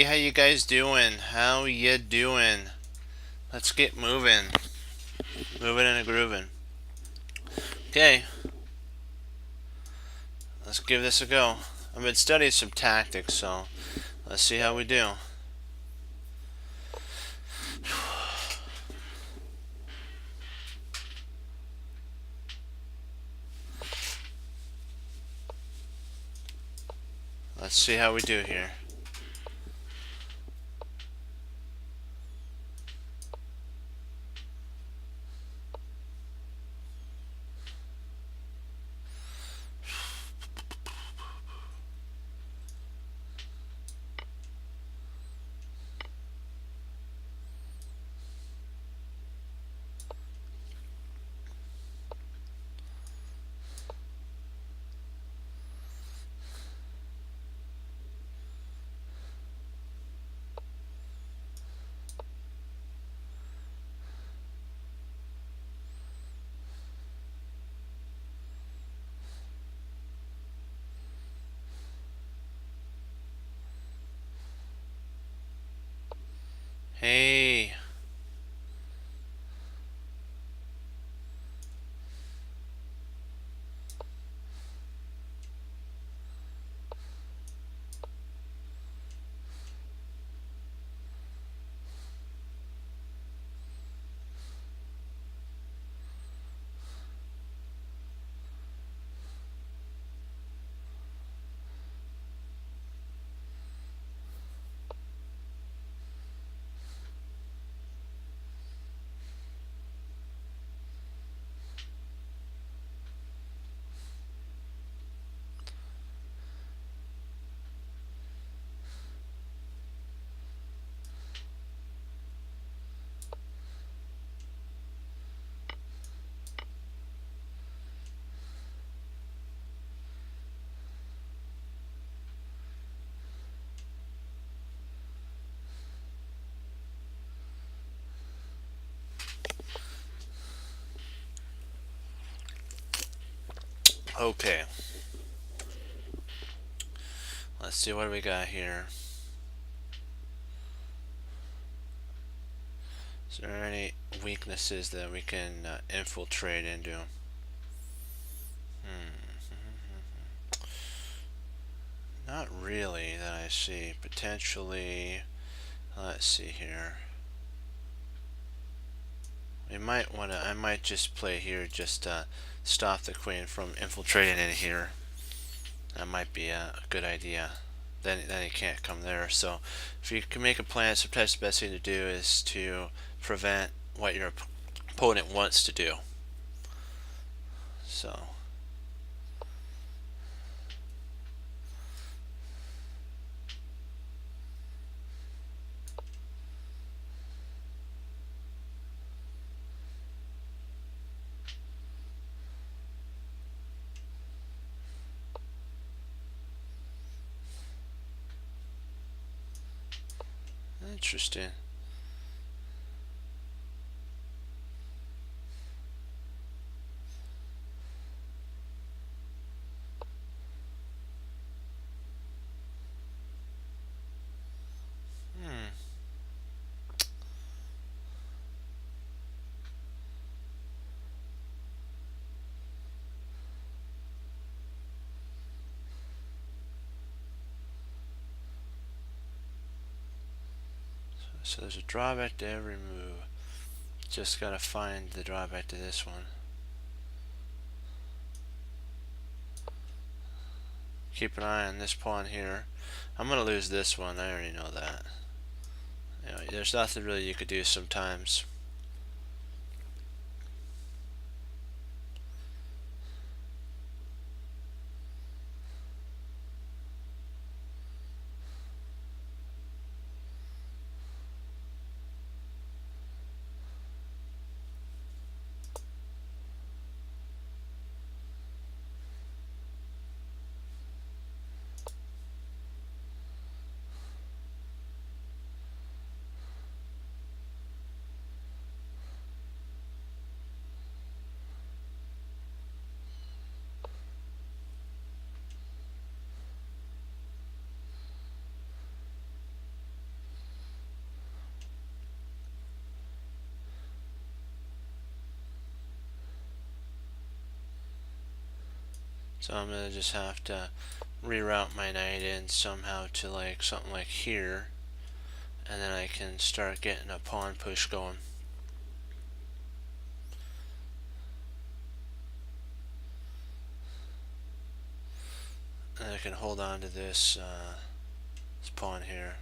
Hey, how you guys doing? How you doing? Let's get moving. Moving and a grooving. Okay, let's give this a go. I've been studying some tactics, so let's see how we do. Let's see how we do here. Hey. Okay. Let's see what we got here. Is there any weaknesses that we can infiltrate into? Not really that I see. Potentially, let's see here. We might want to, I might just play here just to stop the queen from infiltrating in here. That might be a good idea. Then he can't come there. So if you can make a plan, sometimes the best thing to do is to prevent what your opponent wants to do. So interesting. Hmm. So there's a drawback to every move. Just gotta find the drawback to this one. Keep an eye on this pawn here. I'm gonna lose this one. I already know that. You know, there's nothing really you could do sometimes. So I'm gonna just have to reroute my knight in somehow to like something like here, and then I can start getting a pawn push going. And I can hold on to this pawn here.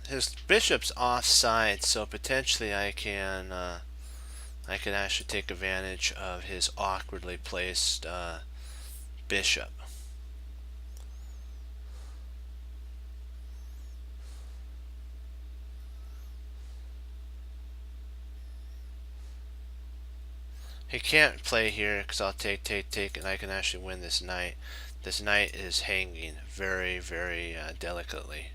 His bishop's offside, so potentially I can actually take advantage of his awkwardly placed bishop. He can't play here because I'll take, and I can actually win this knight. This knight is hanging very, very delicately.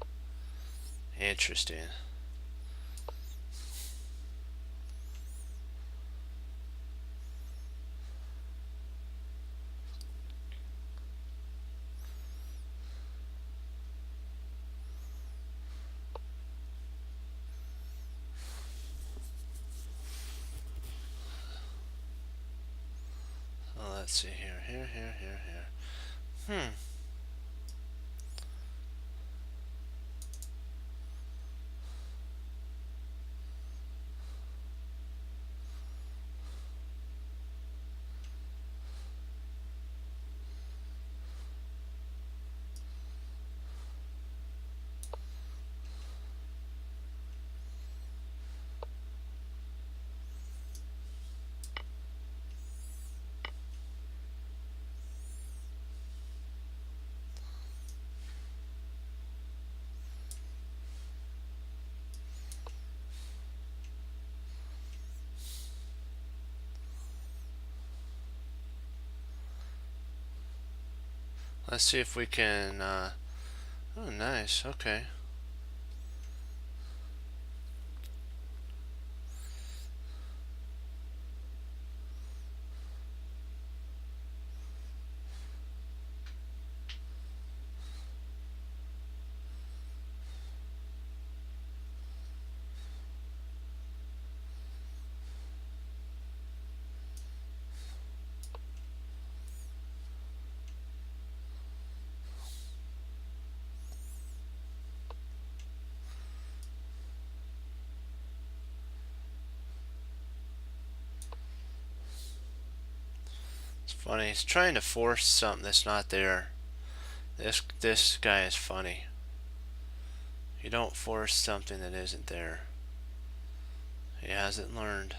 Interesting. Well, let's see here. Hmm. Let's see if we can. Oh, nice. Okay. It's funny. He's trying to force something that's not there. This guy is funny. You don't force something that isn't there. He hasn't learned.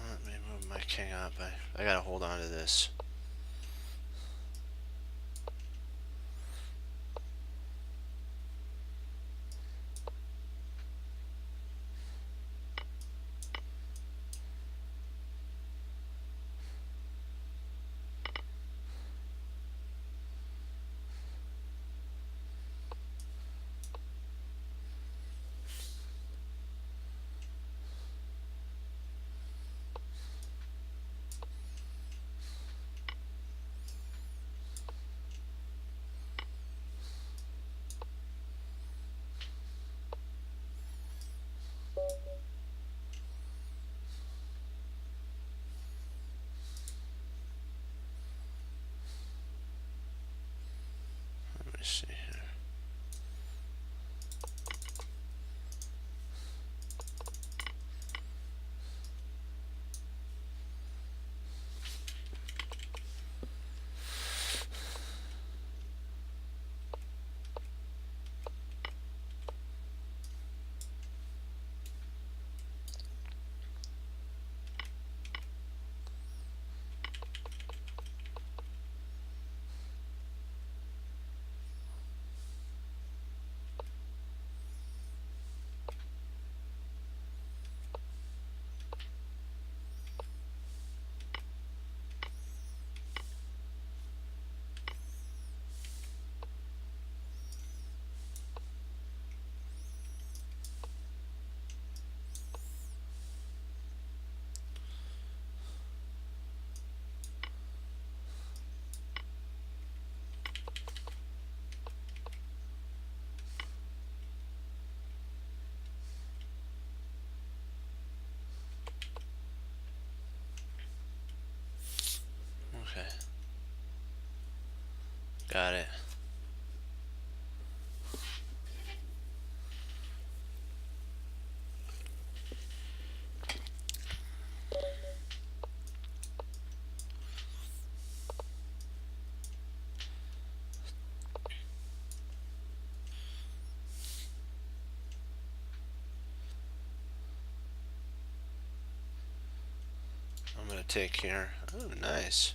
Let me move my king up. I gotta hold on to this. Got it. I'm gonna take here. Oh, nice.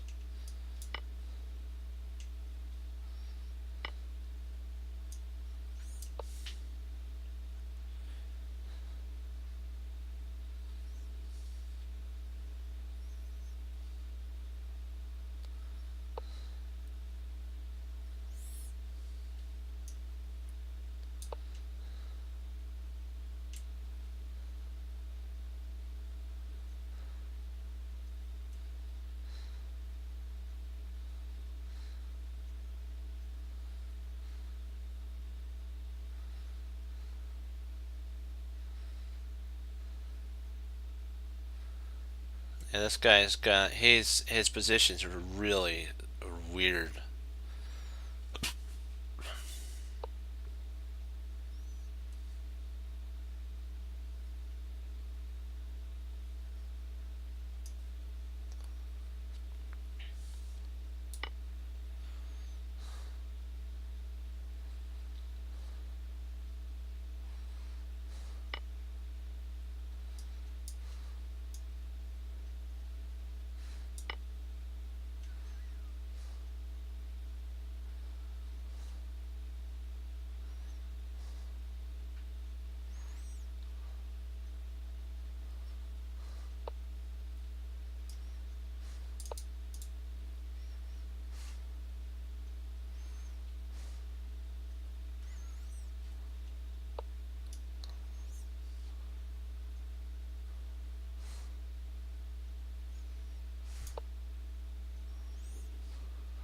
Yeah, this guy's got his positions are really weird.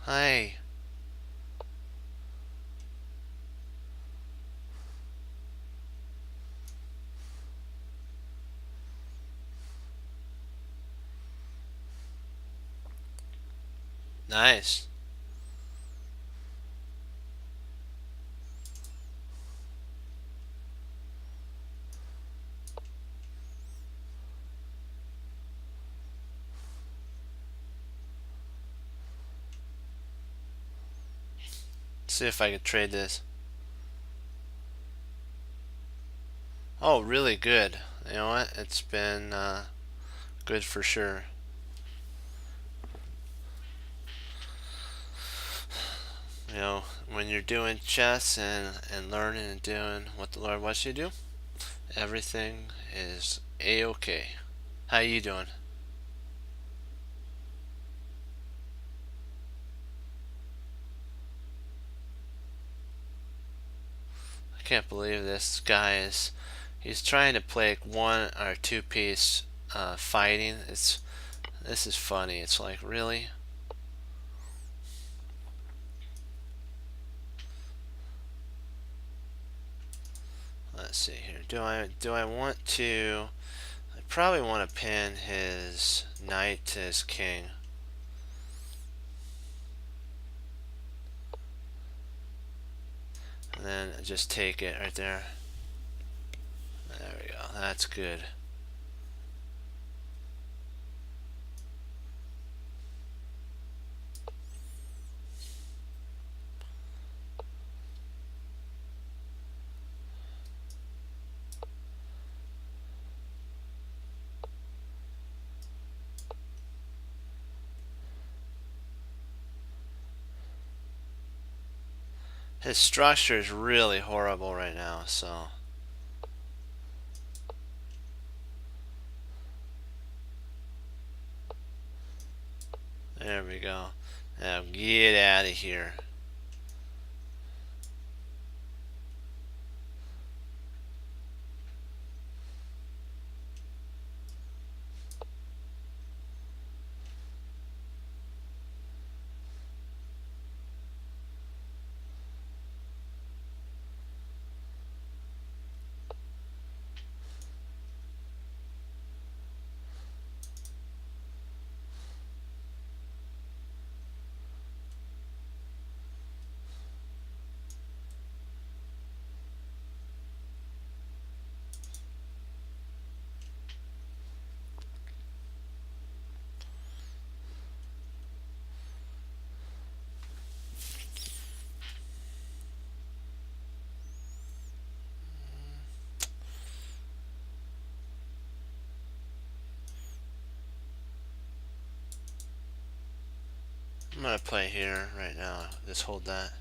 Hi. Nice. See if I can trade this. Oh, really good. You know what? It's been good for sure. You know, when you're doing chess and learning and doing what the Lord wants you to do, everything is a-okay. How you doing? I can't believe this guy is. He's trying to play one or two piece fighting. This is funny. It's like, really? Let's see here. Do I want to? I probably want to pin his knight to his king. And then just take it right there. There we go. That's good. His structure is really horrible right now, so there we go. Now get out of here. I'm gonna play here right now. Just hold that.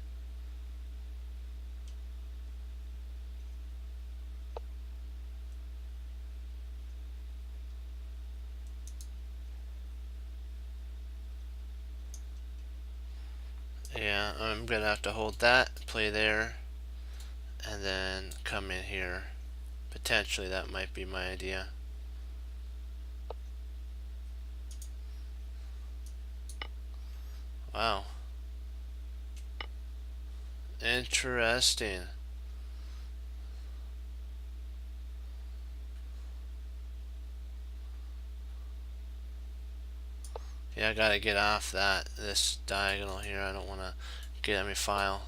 Yeah, I'm gonna have to hold that, play there, and then come in here. Potentially that might be my idea. Wow. Interesting. Yeah, I gotta get off this diagonal here. I don't wanna get on my file.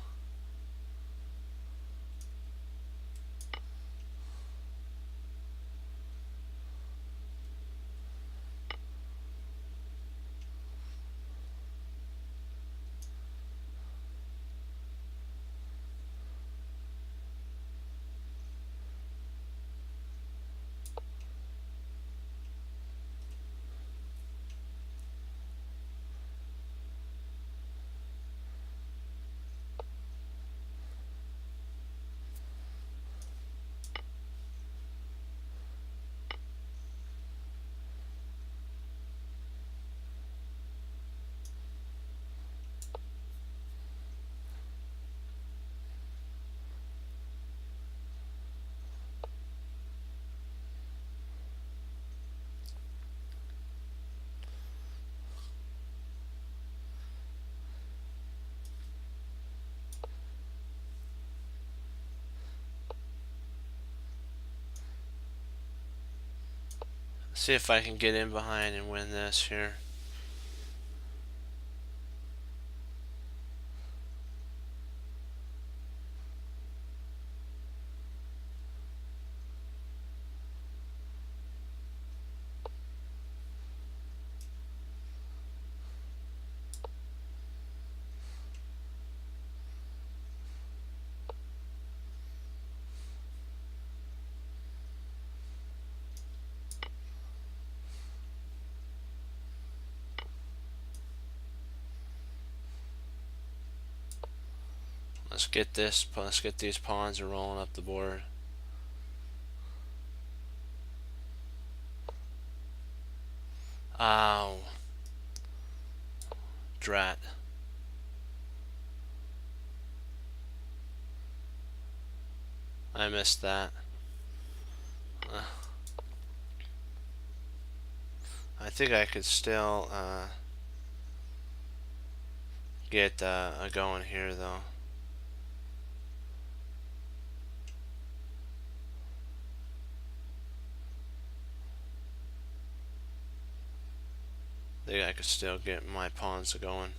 See if I can get in behind and win this here. Let's get this. Let's get these pawns rolling up the board. Ow. Drat. I missed that. I think I could still get a going here though. I think I could still get my pawns going.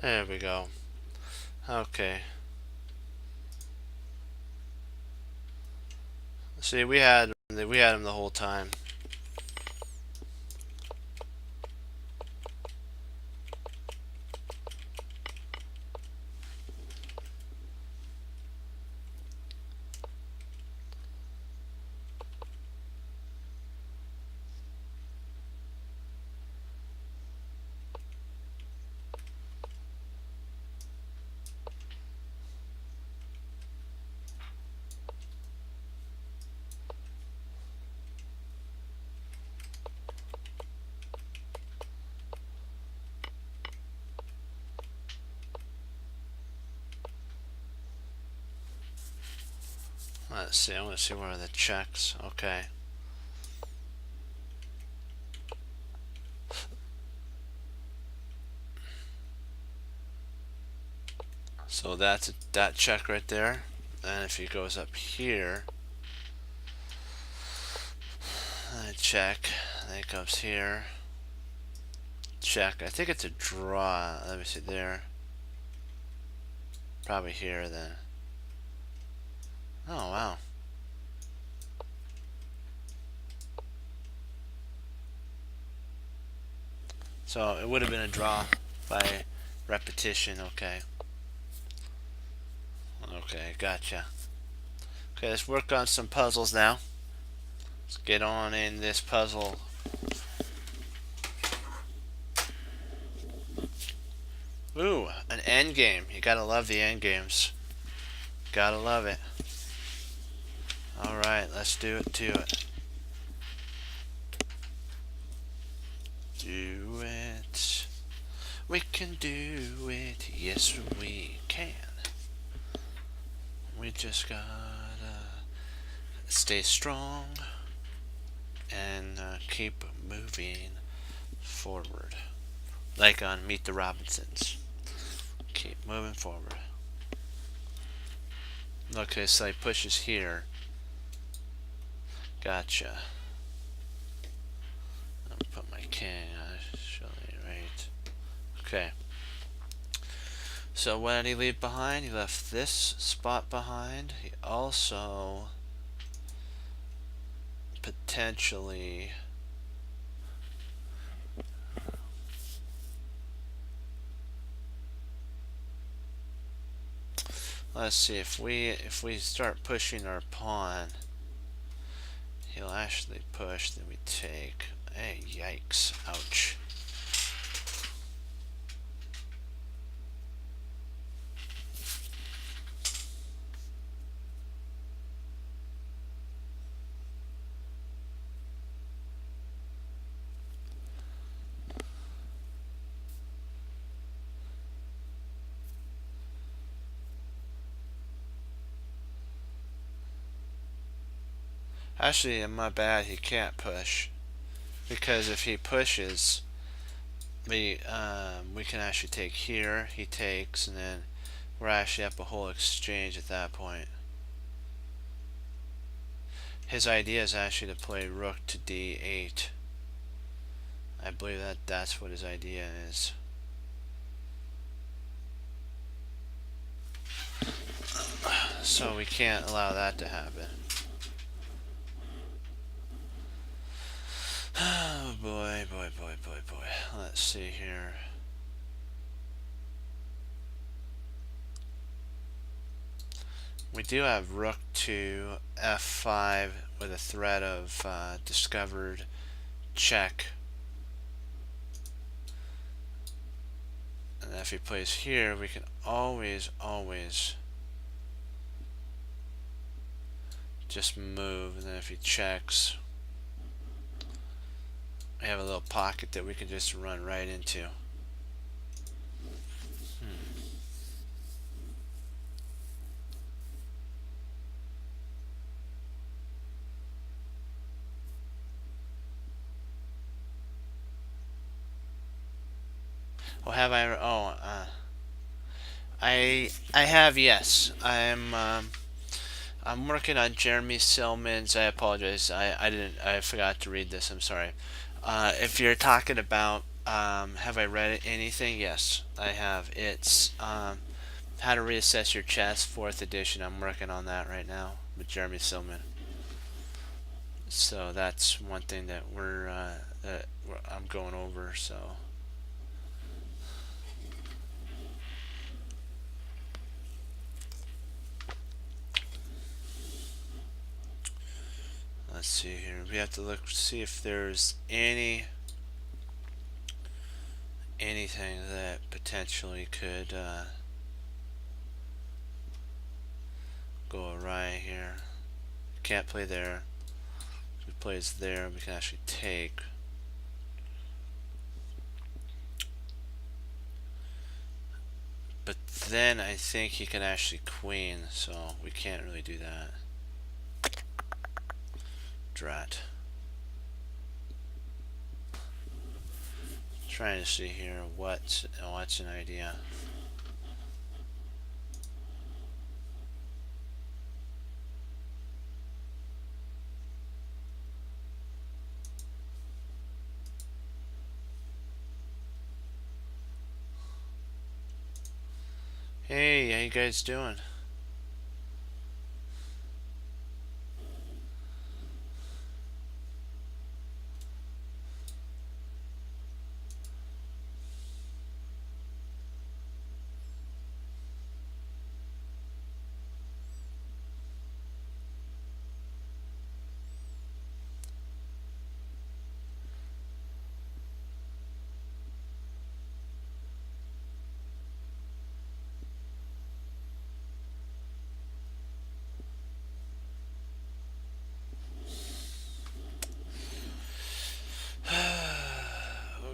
There we go. Okay. See, we had him the whole time. Let's see. I want to see where are the checks. Okay. So that's that check right there. And if he goes up here, check. Then it comes here. Check. I think it's a draw. Let me see there. Probably here then. Oh wow. So it would have been a draw by repetition. Okay. Okay, gotcha. Okay, let's work on some puzzles now. Let's get on in this puzzle. Ooh, an end game. You gotta love the end games. Gotta love it. Alright, let's do it to it. Do it. We can do it. Yes, we can. We just gotta stay strong and keep moving forward. Like on Meet the Robinsons. Keep moving forward. Okay, so he pushes here. Gotcha. I'll put my can actually right. Okay. So what did he leave behind? He left this spot behind. He also potentially let's see if we start pushing our pawn, he'll actually push, then we take. Hey, yikes. Ouch. Actually, my bad, he can't push. Because if he pushes, we can actually take here, he takes, and then we're actually up a whole exchange at that point. His idea is actually to play rook to d8. I believe that's what his idea is. So we can't allow that to happen. Oh boy, boy, boy, boy, boy. Let's see here. We do have rook to f5 with a threat of discovered check. And if he plays here, we can always just move. And then if he checks, we have a little pocket that we can just run right into. Oh, have I? Oh, I have, yes. I'm working on Jeremy Silman's. I apologize. I forgot to read this. I'm sorry. If you're talking about Have I read anything? Yes, I have. It's How to Reassess Your Chess, 4th edition. I'm working on that right now with Jeremy Silman. So that's one thing that I'm going over. So let's see here. We have to look see if there's anything that potentially could go awry here. Can't play there. If he plays there, we can actually take. But then I think he can actually queen, so we can't really do that. Drat. Trying to see here what's an idea. Hey, how you guys doing?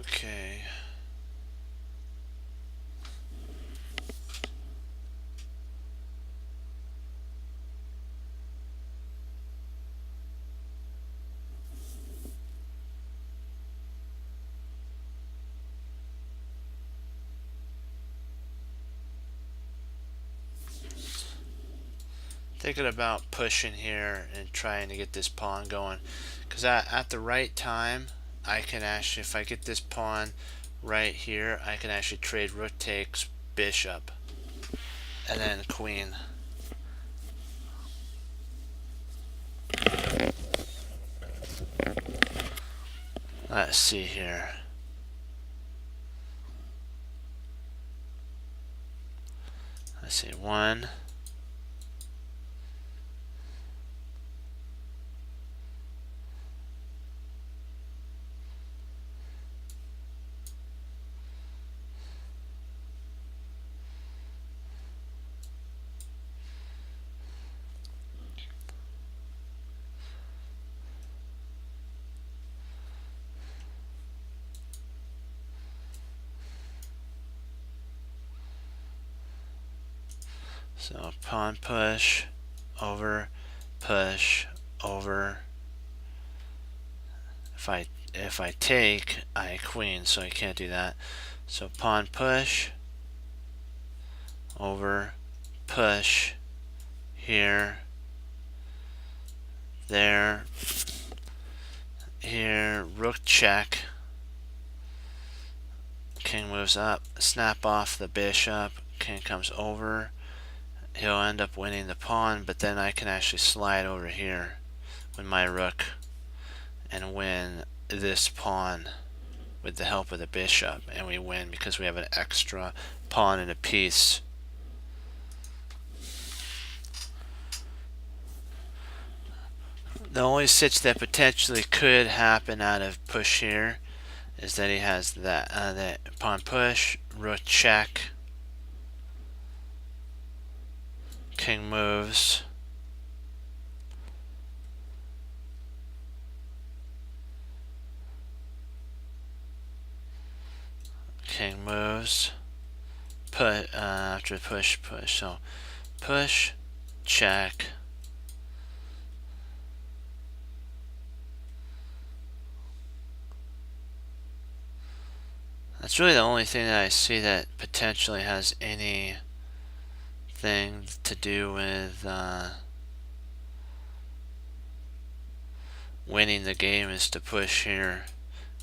Okay. Thinking about pushing here and trying to get this pawn going, because at the right time I can actually, if I get this pawn right here, I can actually trade rook takes bishop and then queen. Let's see here. Let's see, one. So pawn push, over, push, over. If I take, I queen, so I can't do that. So pawn push, over, push, here, there, here, rook check. King moves up, snap off the bishop, king comes over. He'll end up winning the pawn, but then I can actually slide over here with my rook and win this pawn with the help of the bishop, and we win because we have an extra pawn and a piece. The only stitch that potentially could happen out of push here is that he has that pawn push, rook check, king moves, king moves, put after push, so push, check, that's really the only thing that I see that potentially has anything to do with winning the game, is to push here,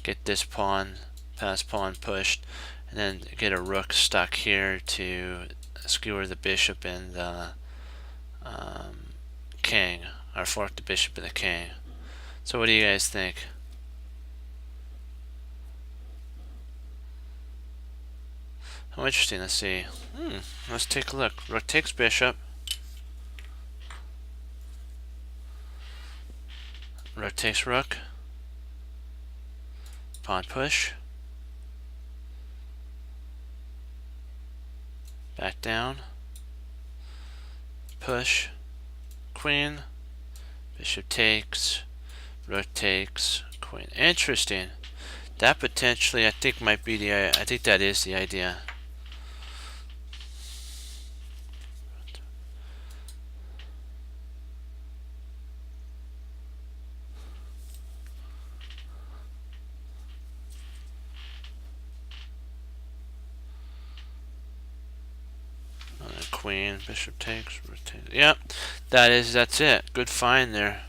get this pawn pass pawn pushed, and then get a rook stuck here to skewer the bishop and the king, or fork the bishop and the king. So what do you guys think? Oh, interesting. Let's see. Let's take a look. Rook takes bishop. Rook takes rook. Pawn push. Back down. Push. Queen. Bishop takes. Rook takes. Queen. Interesting. That potentially, I think, might be the. I think that is the idea. Queen, bishop takes, rook takes. Yep, that's it. Good find there.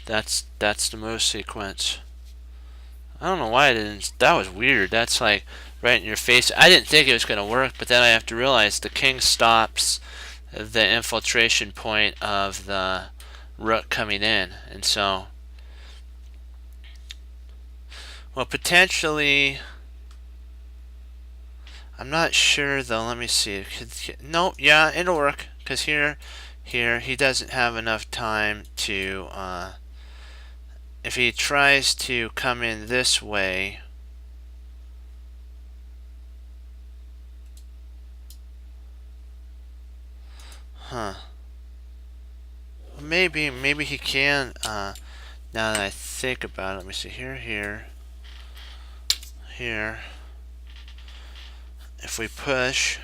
That's the move sequence. I don't know why I didn't. That was weird. That's like right in your face. I didn't think it was gonna work, but then I have to realize the king stops the infiltration point of the rook coming in, and so, well, potentially. I'm not sure though. Let me see. No, yeah, it'll work. Cause here, he doesn't have enough time to. If he tries to come in this way, maybe he can. Now that I think about it, let me see. Here. If we push,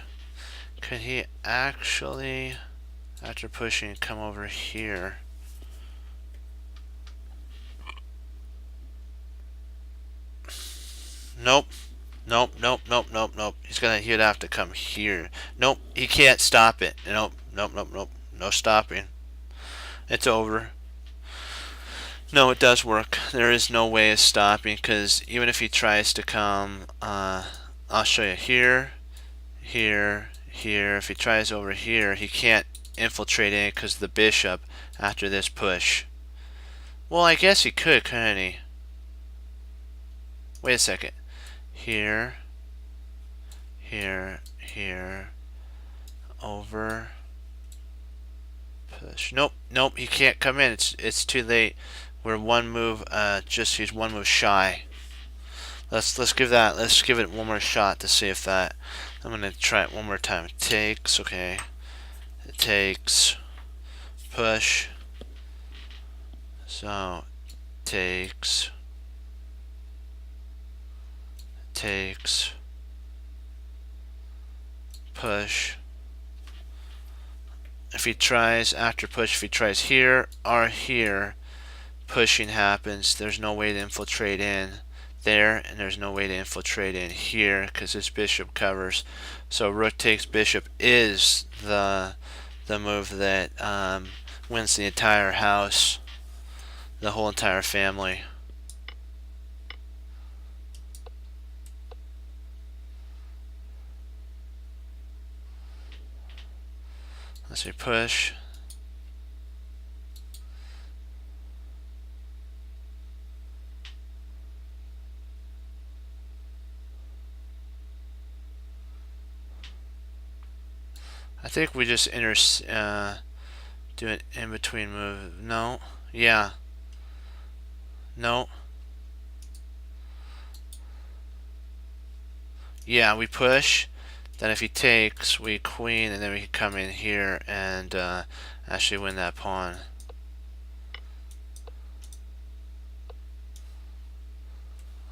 could he actually, after pushing, come over here? Nope. He'd have to come here. Nope, he can't stop it. Nope. No stopping. It's over. No, it does work. There is no way of stopping, because even if he tries to come, I'll show you here. If he tries over here, he can't infiltrate in because of the bishop after this push. Well, I guess he could, couldn't he? Wait a second. Here, over, push. Nope, he can't come in. It's too late. We're one move. He's one move shy. Let's give it one more shot to see if that. I'm gonna try it one more time. It takes, okay. It takes, push. So, takes, push. If he tries after push, if he tries here or here, pushing happens. There's no way to infiltrate in there, and there's no way to infiltrate in here because this bishop covers. So rook takes bishop is the move that wins the entire house, the whole entire family. Let's see, push. I think we just do an in-between move. No. Yeah. No. Yeah, we push. Then if he takes, we queen, and then we can come in here and actually win that pawn.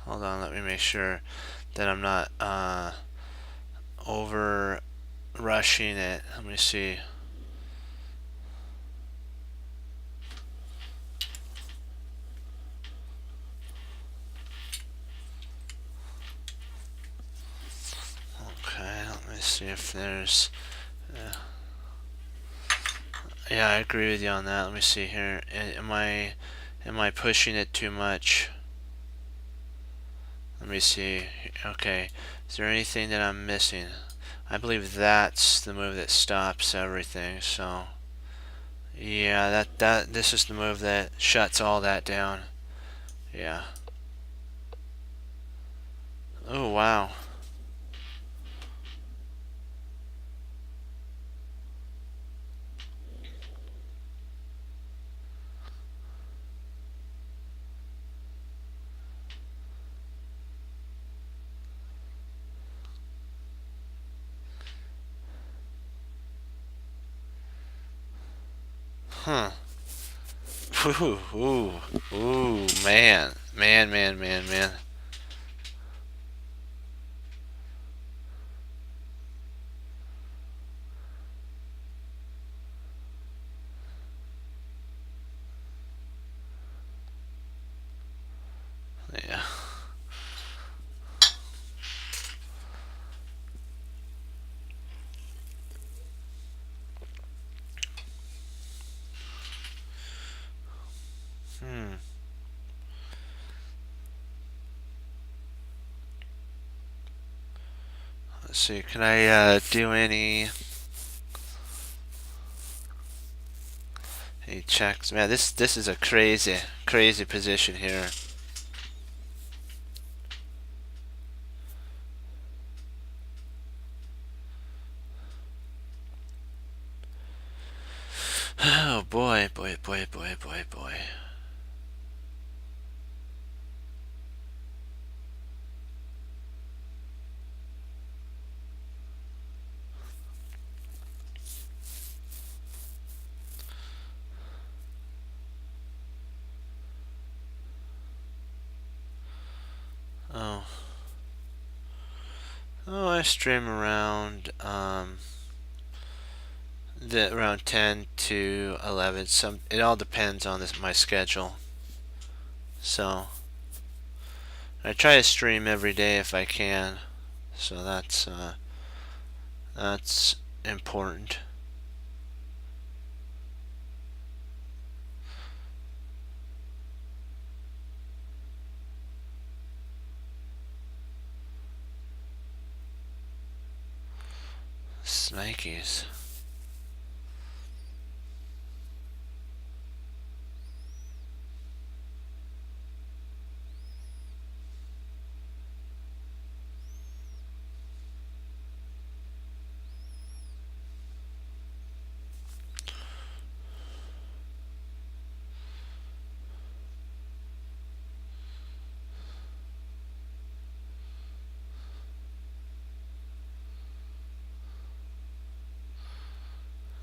Hold on, let me make sure that I'm not over rushing it. Let me see. Okay, let me see if there's. Yeah, I agree with you on that. Let me see here. Am I pushing it too much? Let me see. Okay, is there anything that I'm missing? I believe that's the move that stops everything. So yeah, this is the move that shuts all that down. Yeah. Oh wow. Huh. Ooh, ooh, ooh, man, man, man, man, man. Yeah. Hmm. Let's see. Can I do any checks? Man, this is a crazy position here. Oh boy, boy, boy, boy, boy, boy. Oh. Oh, I stream around around 10 to 11. It all depends on my schedule. So I try to stream every day if I can. So that's important. Snikes.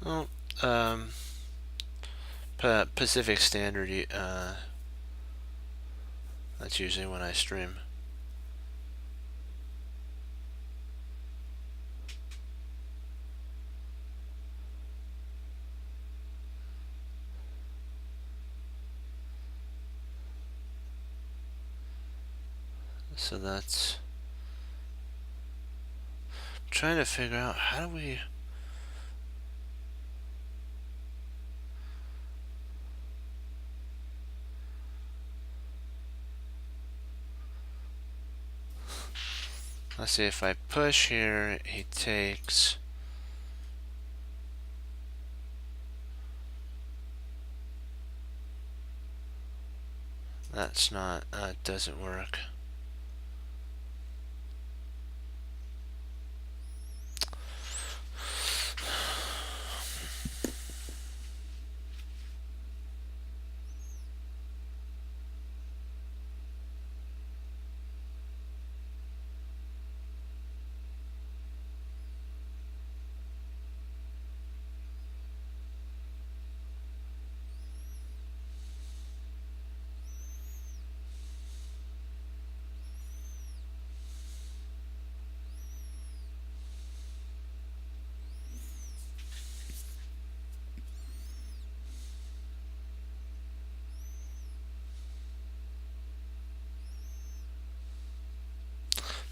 Well, Pacific Standard. That's usually when I stream. So that's trying to figure out how do we. Let's see, if I push here, he takes. That's not. It doesn't work.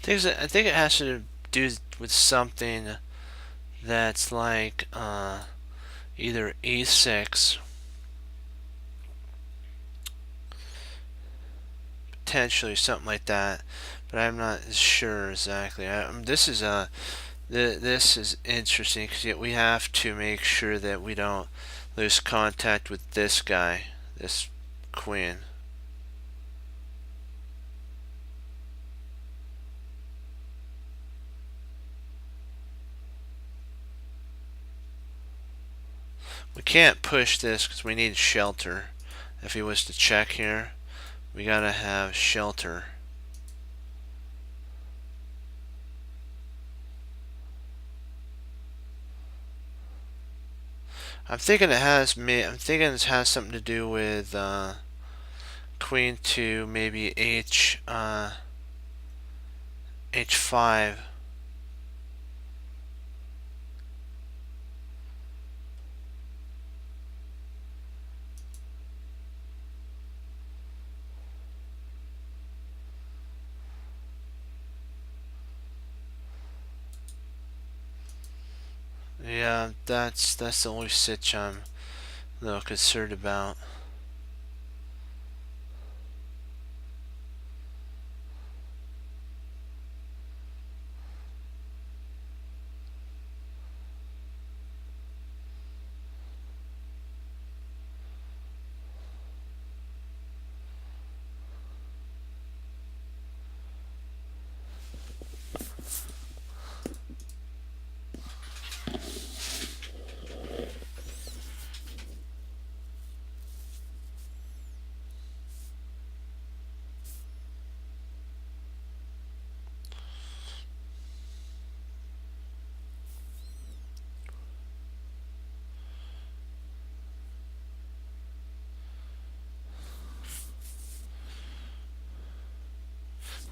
I think it has to do with something that's like either E6, potentially something like that. but I'm not sure exactly. This is this is interesting because we have to make sure that we don't lose contact with this guy, this queen. We can't push this because we need shelter. If he was to check here, we gotta have shelter. I'm thinking it has something to do with queen to maybe h5. Yeah, that's the only sitch I'm a little concerned about.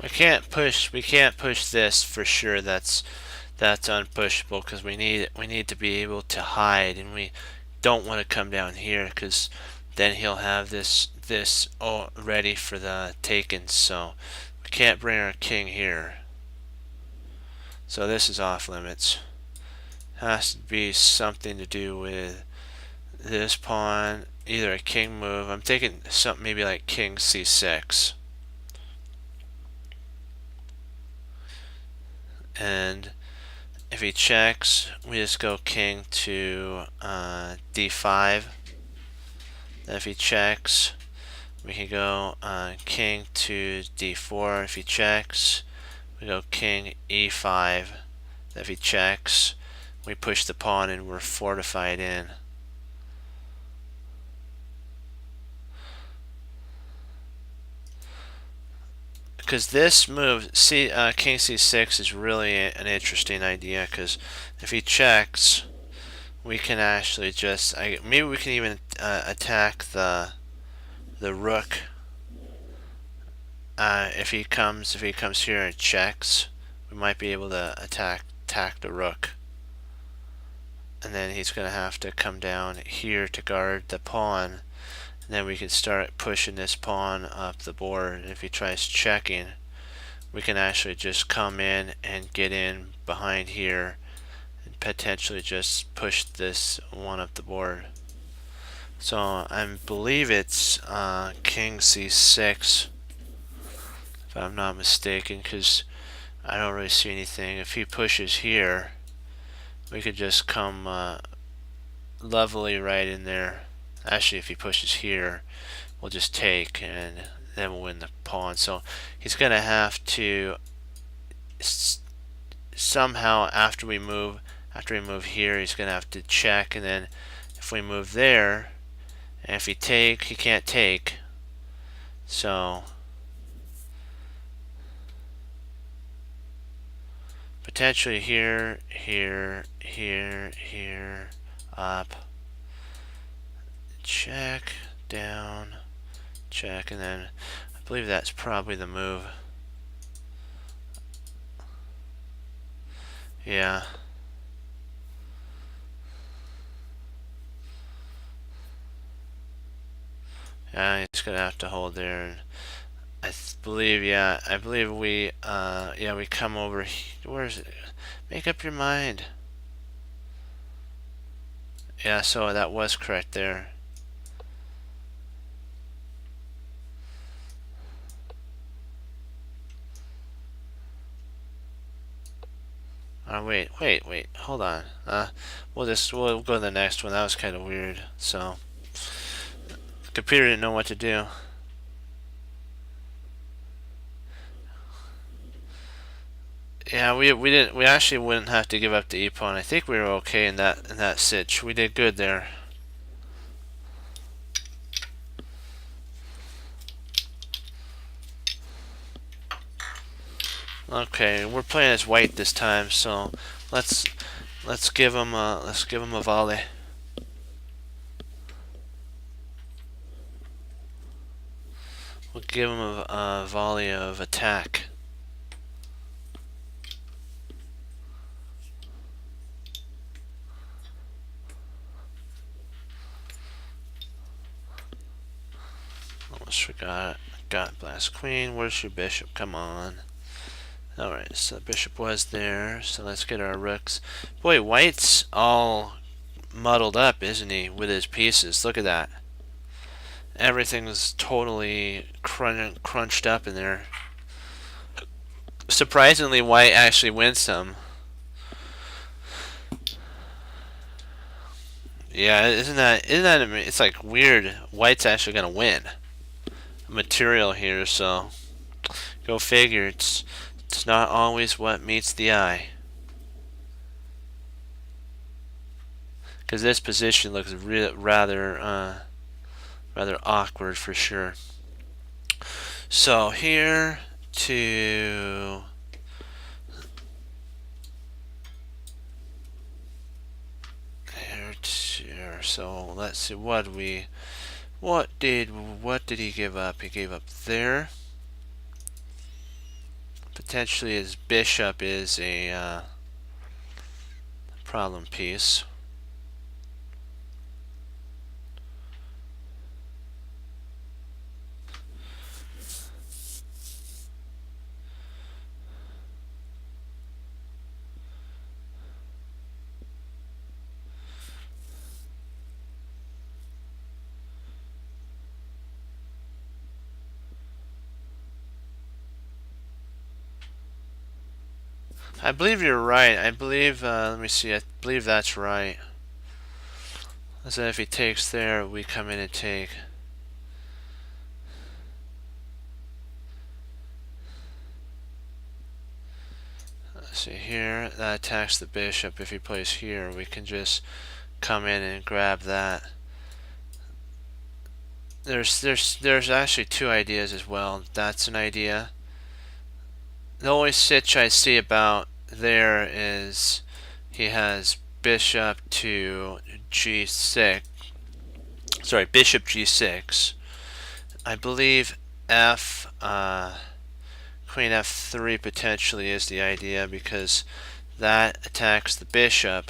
We can't push this for sure. That's unpushable because we need to be able to hide, and we don't want to come down here because then he'll have this all ready for the taken. So we can't bring our king here. So this is off limits. Has to be something to do with this pawn, either a king move. I'm thinking something maybe like king c6. And if he checks, we just go king to d5. Then if he checks, we can go king to d4. If he checks, we go king e5. If he checks, we push the pawn and we're fortified in. Because this move, king c6 is really an interesting idea, because if he checks, we can actually just, maybe we can even attack the rook. If he comes here and checks, we might be able to attack the rook. And then he's going to have to come down here to guard the pawn. And then we can start pushing this pawn up the board. And if he tries checking, we can actually just come in and get in behind here and potentially just push this one up the board. So I believe it's king c6, if I'm not mistaken, because I don't really see anything. If he pushes here, we could just come levelly right in there. Actually, if he pushes here, we'll just take and then we'll win the pawn. So he's going to have to somehow, after we move here, he's going to have to check, and then if we move there, and if he take, he can't take. So potentially here, up, check, down, check, and then I believe that's probably the move. Yeah. Yeah, he's gonna have to hold there. And I believe, yeah, I believe we, yeah, we come over. Where is it? Make up your mind. Yeah, so that was correct there. Wait. Hold on. We'll go to the next one. That was kind of weird. So, the computer didn't know what to do. Yeah, we actually wouldn't have to give up the e pawn. I think we were okay in that sitch. We did good there. Okay, we're playing as white this time, so let's give him a volley. We'll give him a volley of attack. Almost forgot. Got blast queen. Where's your bishop? Come on. Alright, so the bishop was there. So let's get our rooks. Boy, white's all muddled up, isn't he, with his pieces? Look at that. Everything's totally crunched up in there. Surprisingly, white actually wins some. Yeah, isn't that it's like weird. White's actually gonna win material here, so go figure. It's not always what meets the eye. Because this position looks rather awkward for sure. So here to here. So let's see what did he give up? He gave up there. Potentially his bishop is a problem piece. I believe you're right. I believe, let me see, I believe that's right. So if he takes there, we come in and take. Let's see here, that attacks the bishop. If he plays here, we can just come in and grab that. There's actually two ideas as well. That's an idea. The only sitch I see about there is he has bishop to g6. Sorry, bishop g6. I believe queen f3 potentially is the idea, because that attacks the bishop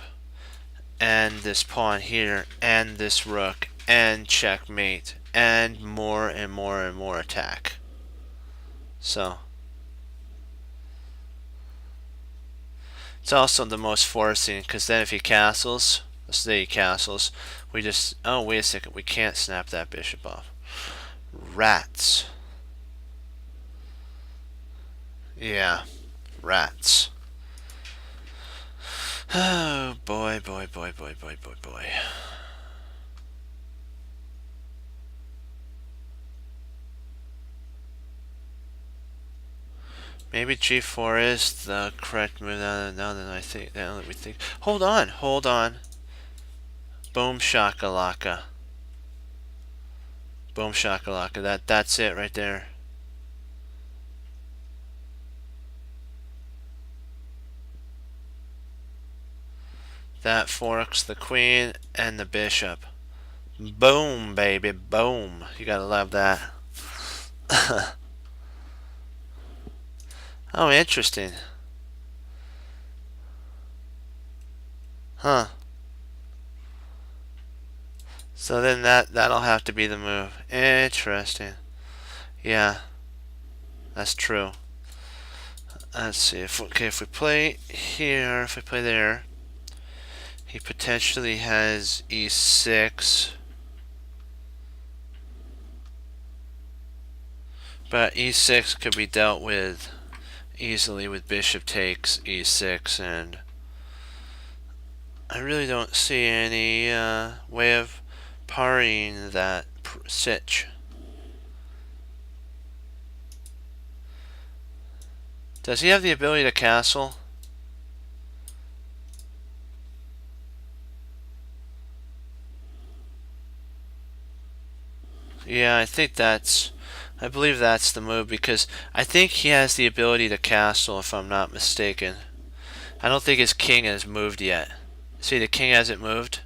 and this pawn here and this rook and checkmate and more and more and more attack. So it's also the most forcing, because then if he castles, let's say he castles, we just, oh wait a second, we can't snap that bishop off. Rats. Yeah, rats. Oh boy. Maybe g4 is the correct move now that we think. Hold on. Boom shakalaka. Boom shakalaka. That's it right there. That forks the queen and the bishop. Boom, baby, boom. You gotta love that. Oh, interesting. Huh. So then that'll have to be the move. Interesting. Yeah. That's true. Let's see. If we play here, if we play there, he potentially has e6. But e6 could be dealt with easily with bishop takes e6 and I really don't see any way of parrying that sitch. Does he have the ability to castle? Yeah, I believe that's the move because I think he has the ability to castle if I'm not mistaken. I don't think his king has moved yet. See, the king hasn't moved.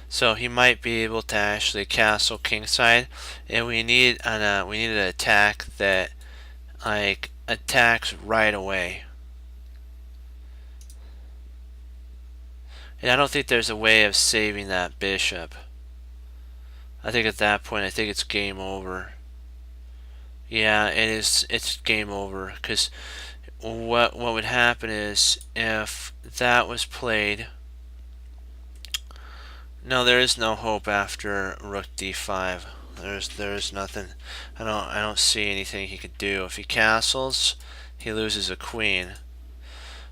So he might be able to actually castle kingside, and we need an attack that like attacks right away. And I don't think there's a way of saving that bishop. I think at that point, I think it's game over. Yeah, it is. It's game over because what would happen is if that was played. No, there is no hope after rook d5. There's nothing. I don't see anything he could do. If he castles, he loses a queen.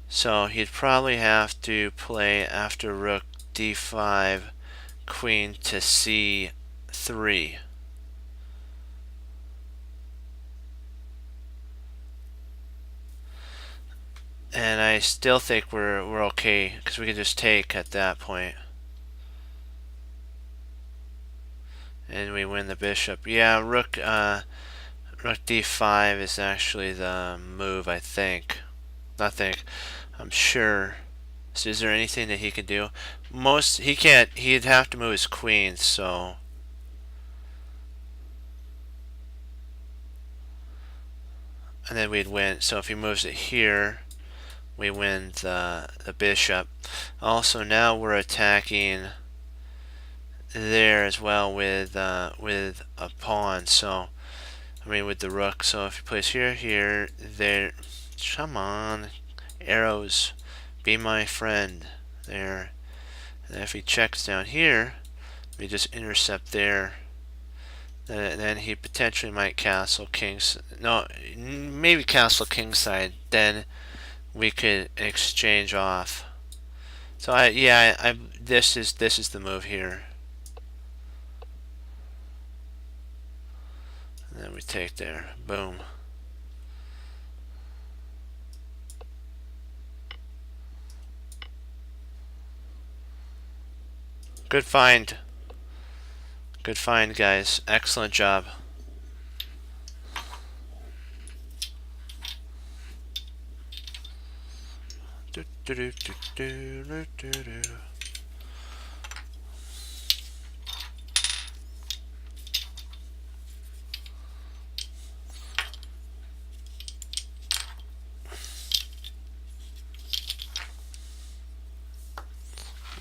So he'd probably have to play after rook d5, queen to c3. And I still think we're okay because we can just take at that point. And we win the bishop. Yeah, rook d5 is actually the move, I think. Not think. I'm sure. So is there anything that he can do? He can't. He'd have to move his queen. So. And then we'd win. So if he moves it here, we win the bishop. Also, now we're attacking there as well with a pawn. So I mean with the rook. So if he plays here, there. Come on, arrows, be my friend. There. And if he checks down here, we just intercept there. Then he potentially might castle kings. No, maybe castle kingside. Then we could exchange off. So this is the move here. And then we take there. Boom. Good find. Good find, guys. Excellent job.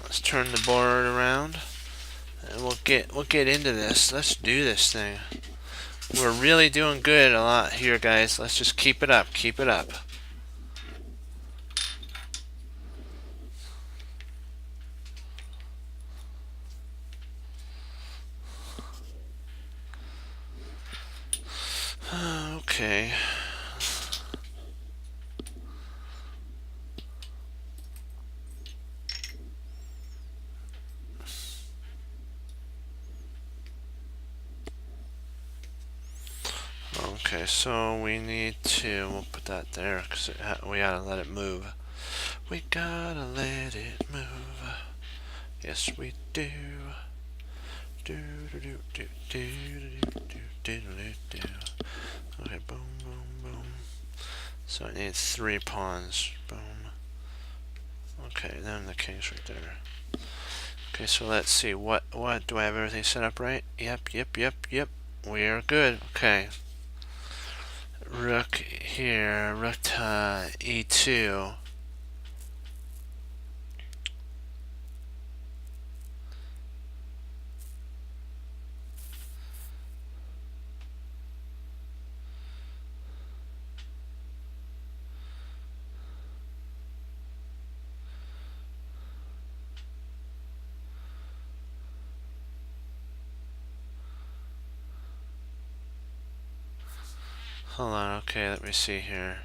Let's turn the board around. And we'll get into this. Let's do this thing. We're really doing good a lot here, guys. Let's just keep it up. Keep it up. Okay. Okay, so we need to, we'll put that there because we gotta let it move. We gotta let it move. Yes, we do. Do do do do do do do do do. Okay, boom, boom, boom. So I need 3 pawns. Boom. Okay, then the king's right there. Okay, so let's see. What do I have everything set up right? Yep. We are good. Okay. Rook here, rook to e2. Hold on, okay, let me see here.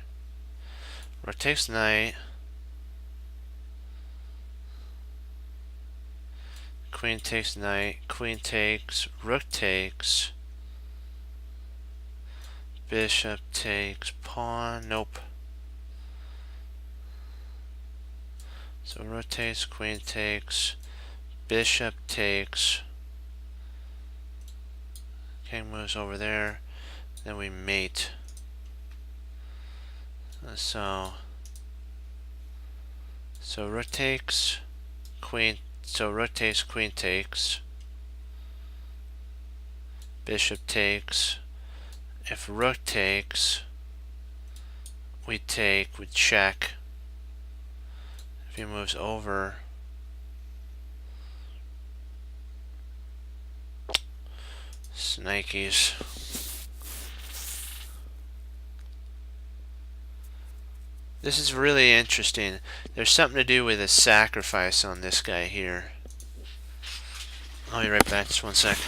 Rook takes knight. queen takes knight, queen takes, rook takes, bishop takes, pawn, nope. So rook takes, queen takes, bishop takes, king moves over there, then we mate. So rook takes, queen, so rook takes, queen takes, bishop takes. If rook takes, we take, we check. If he moves over, Snikes. This is really interesting. There's something to do with a sacrifice on this guy here. I'll be right back, just one sec.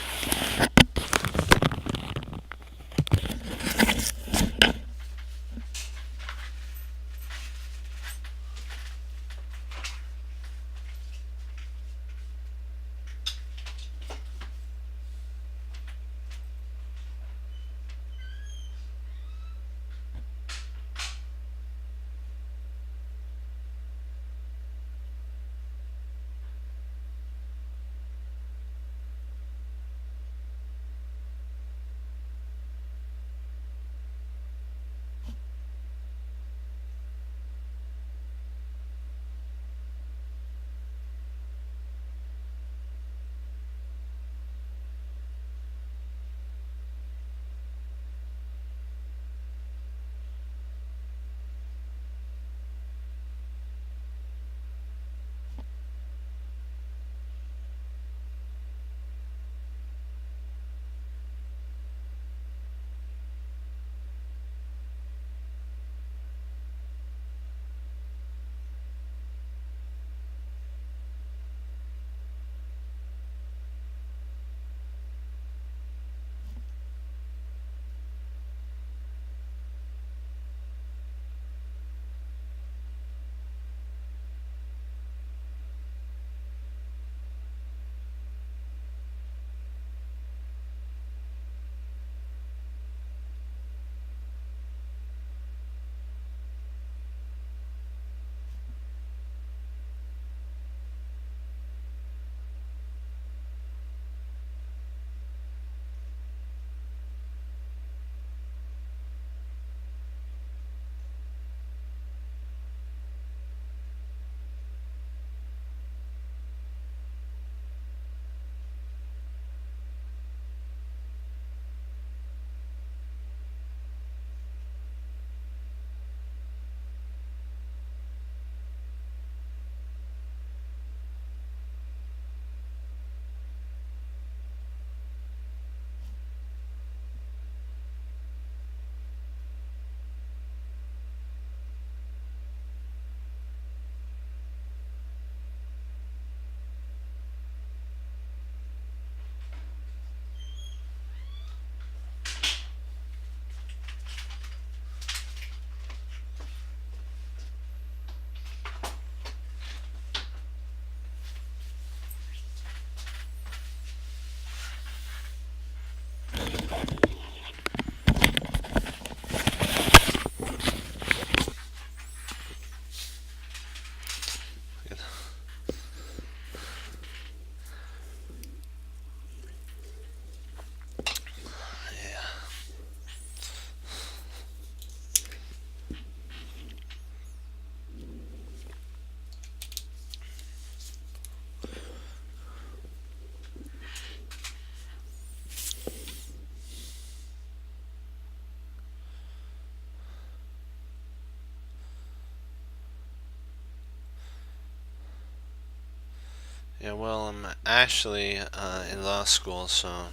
Yeah, well, I'm actually in law school, so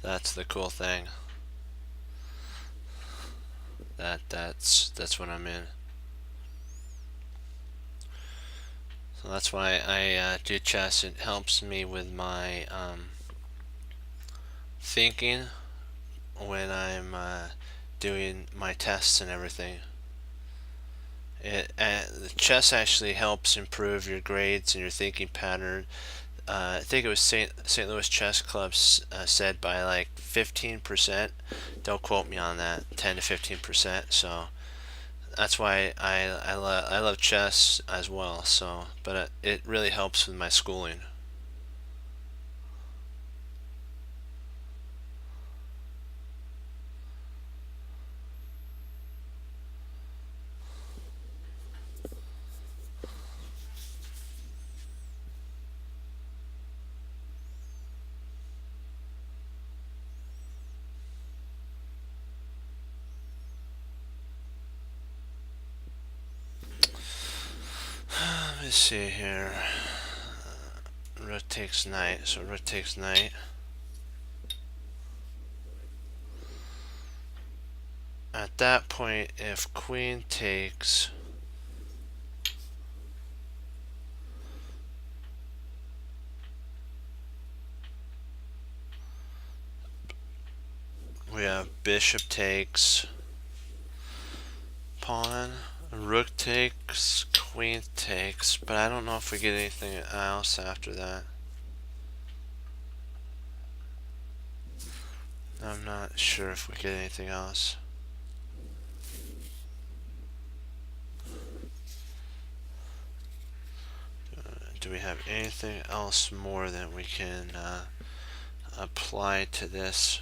that's the cool thing. That's what I'm in. So that's why I do chess. It helps me with my thinking when I'm doing my tests and everything. The chess actually helps improve your grades and your thinking pattern. I think it was St. Louis Chess Club said by like 15%. Don't quote me on that. 10 to 15%. So that's why I love chess as well. So, but it really helps with my schooling. Let me see here. Rook takes knight. So rook takes knight. At that point, if queen takes, we have bishop takes, pawn, rook takes, queen takes, but I don't know if we get anything else after that. I'm not sure if we get anything else. Do we have anything else more that we can apply to this?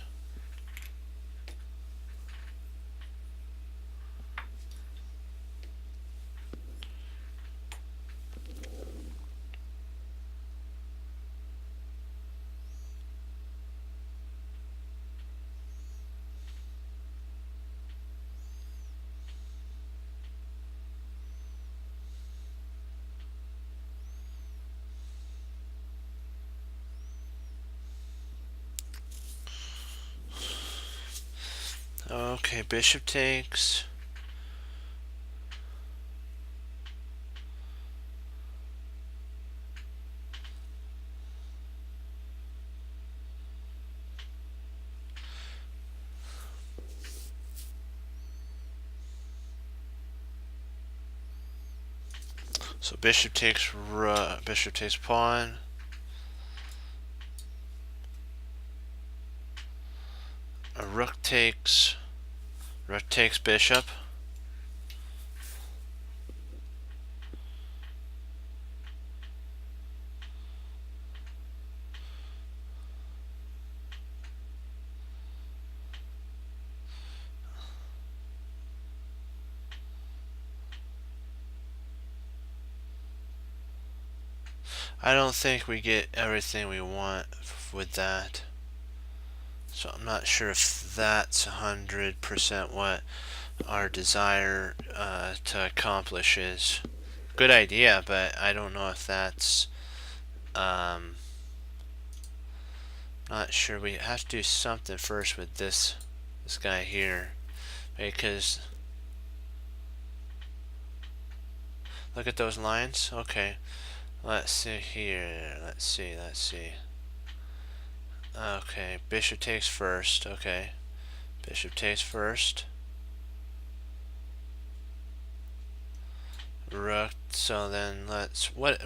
Okay, bishop takes. So bishop takes pawn. A rook takes bishop. I don't think we get everything we want with that. So I'm not sure if that's 100% what our desire to accomplish is. Good idea, but I don't know if that's not sure. We have to do something first with this guy here, because look at those lines. Okay, let's see here. Let's see. Okay, bishop takes first. Okay, bishop takes first. Rook. So then what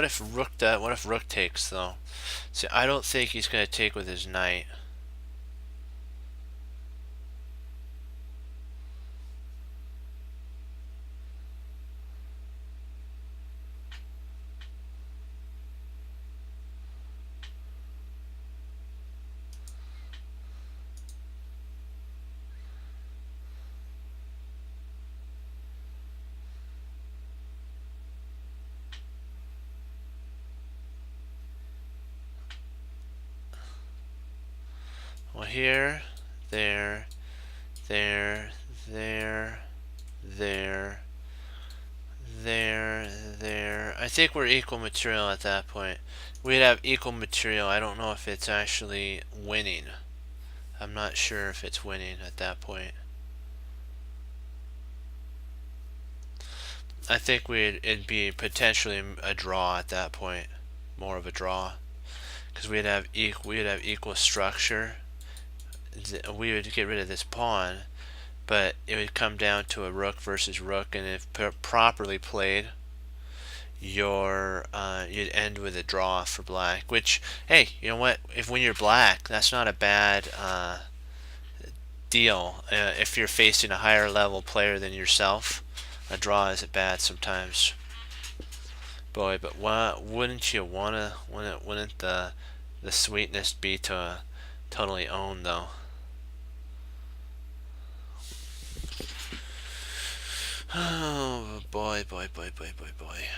if rook takes though? See, I don't think he's gonna take with his knight. Well, here, there, there, there, there, there. I think we're equal material at that point. We'd have equal material. I don't know if it's actually winning. I'm not sure if it's winning at that point. I think it'd be potentially a draw at that point, more of a draw, because we'd have equal structure. We would get rid of this pawn, but it would come down to a rook versus rook, and if properly played, you'd end with a draw for black. Which, hey, you know what? If when you're black, that's not a bad deal. If you're facing a higher level player than yourself, a draw isn't bad sometimes. Boy, but wouldn't you wanna? Wouldn't the sweetness be to totally own though? Oh boy, boy, boy, boy, boy, boy.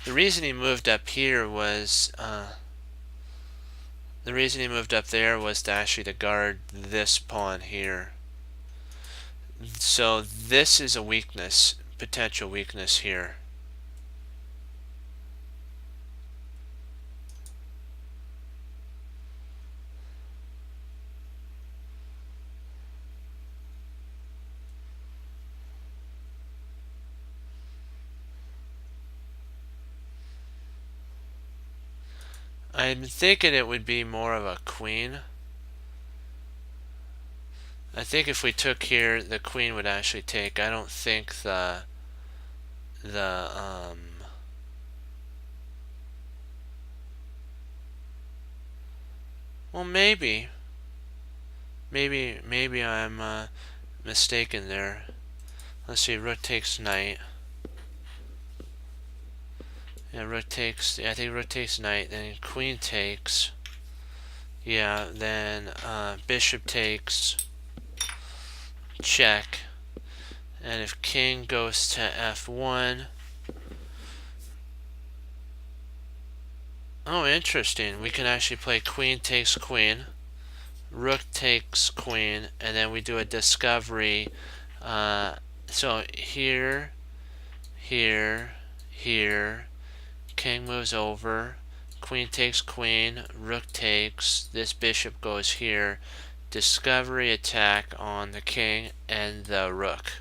The reason he moved up here was the reason he moved up there was to actually to guard this pawn here. So this is a weakness, potential weakness here. I'm thinking it would be more of a queen. I think if we took here, the queen would actually take. I don't think the well, maybe I'm mistaken there. Let's see, rook takes knight. Yeah, rook takes. Yeah, I think rook takes knight. Then queen takes. Yeah, then bishop takes. Check. And if king goes to f1. Oh, interesting. We can actually play queen takes queen. Rook takes queen, and then we do a discovery. So here, here, here. King moves over. Queen takes queen. Rook takes. This bishop goes here. Discovery attack on the king and the rook.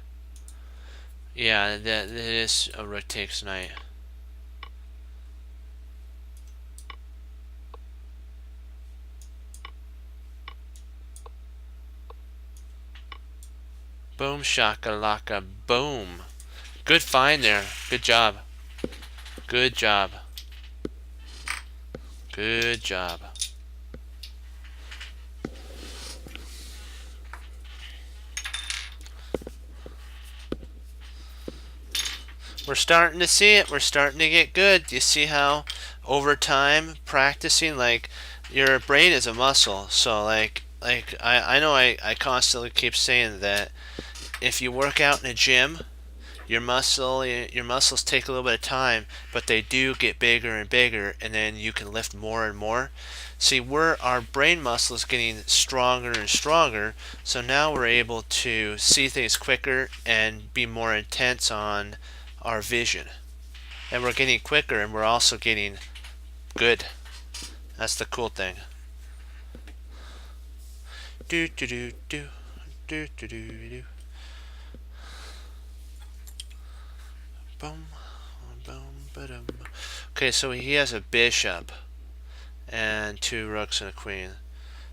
Yeah, that is a rook takes knight. Boom shakalaka boom. Good find there. Good job. Good job. Good job. We're starting to see it. We're starting to get good. You see how over time practicing, like, your brain is a muscle. So like I know I constantly keep saying that if you work out in a gym, your muscles take a little bit of time, but they do get bigger and bigger, and then you can lift more and more. See, our brain muscle is getting stronger and stronger, so now we're able to see things quicker and be more intense on our vision. And we're getting quicker, and we're also getting good. That's the cool thing. Do do do do do do do do. Boom, boom, ba-dum. Okay, so he has a bishop and two rooks and a queen.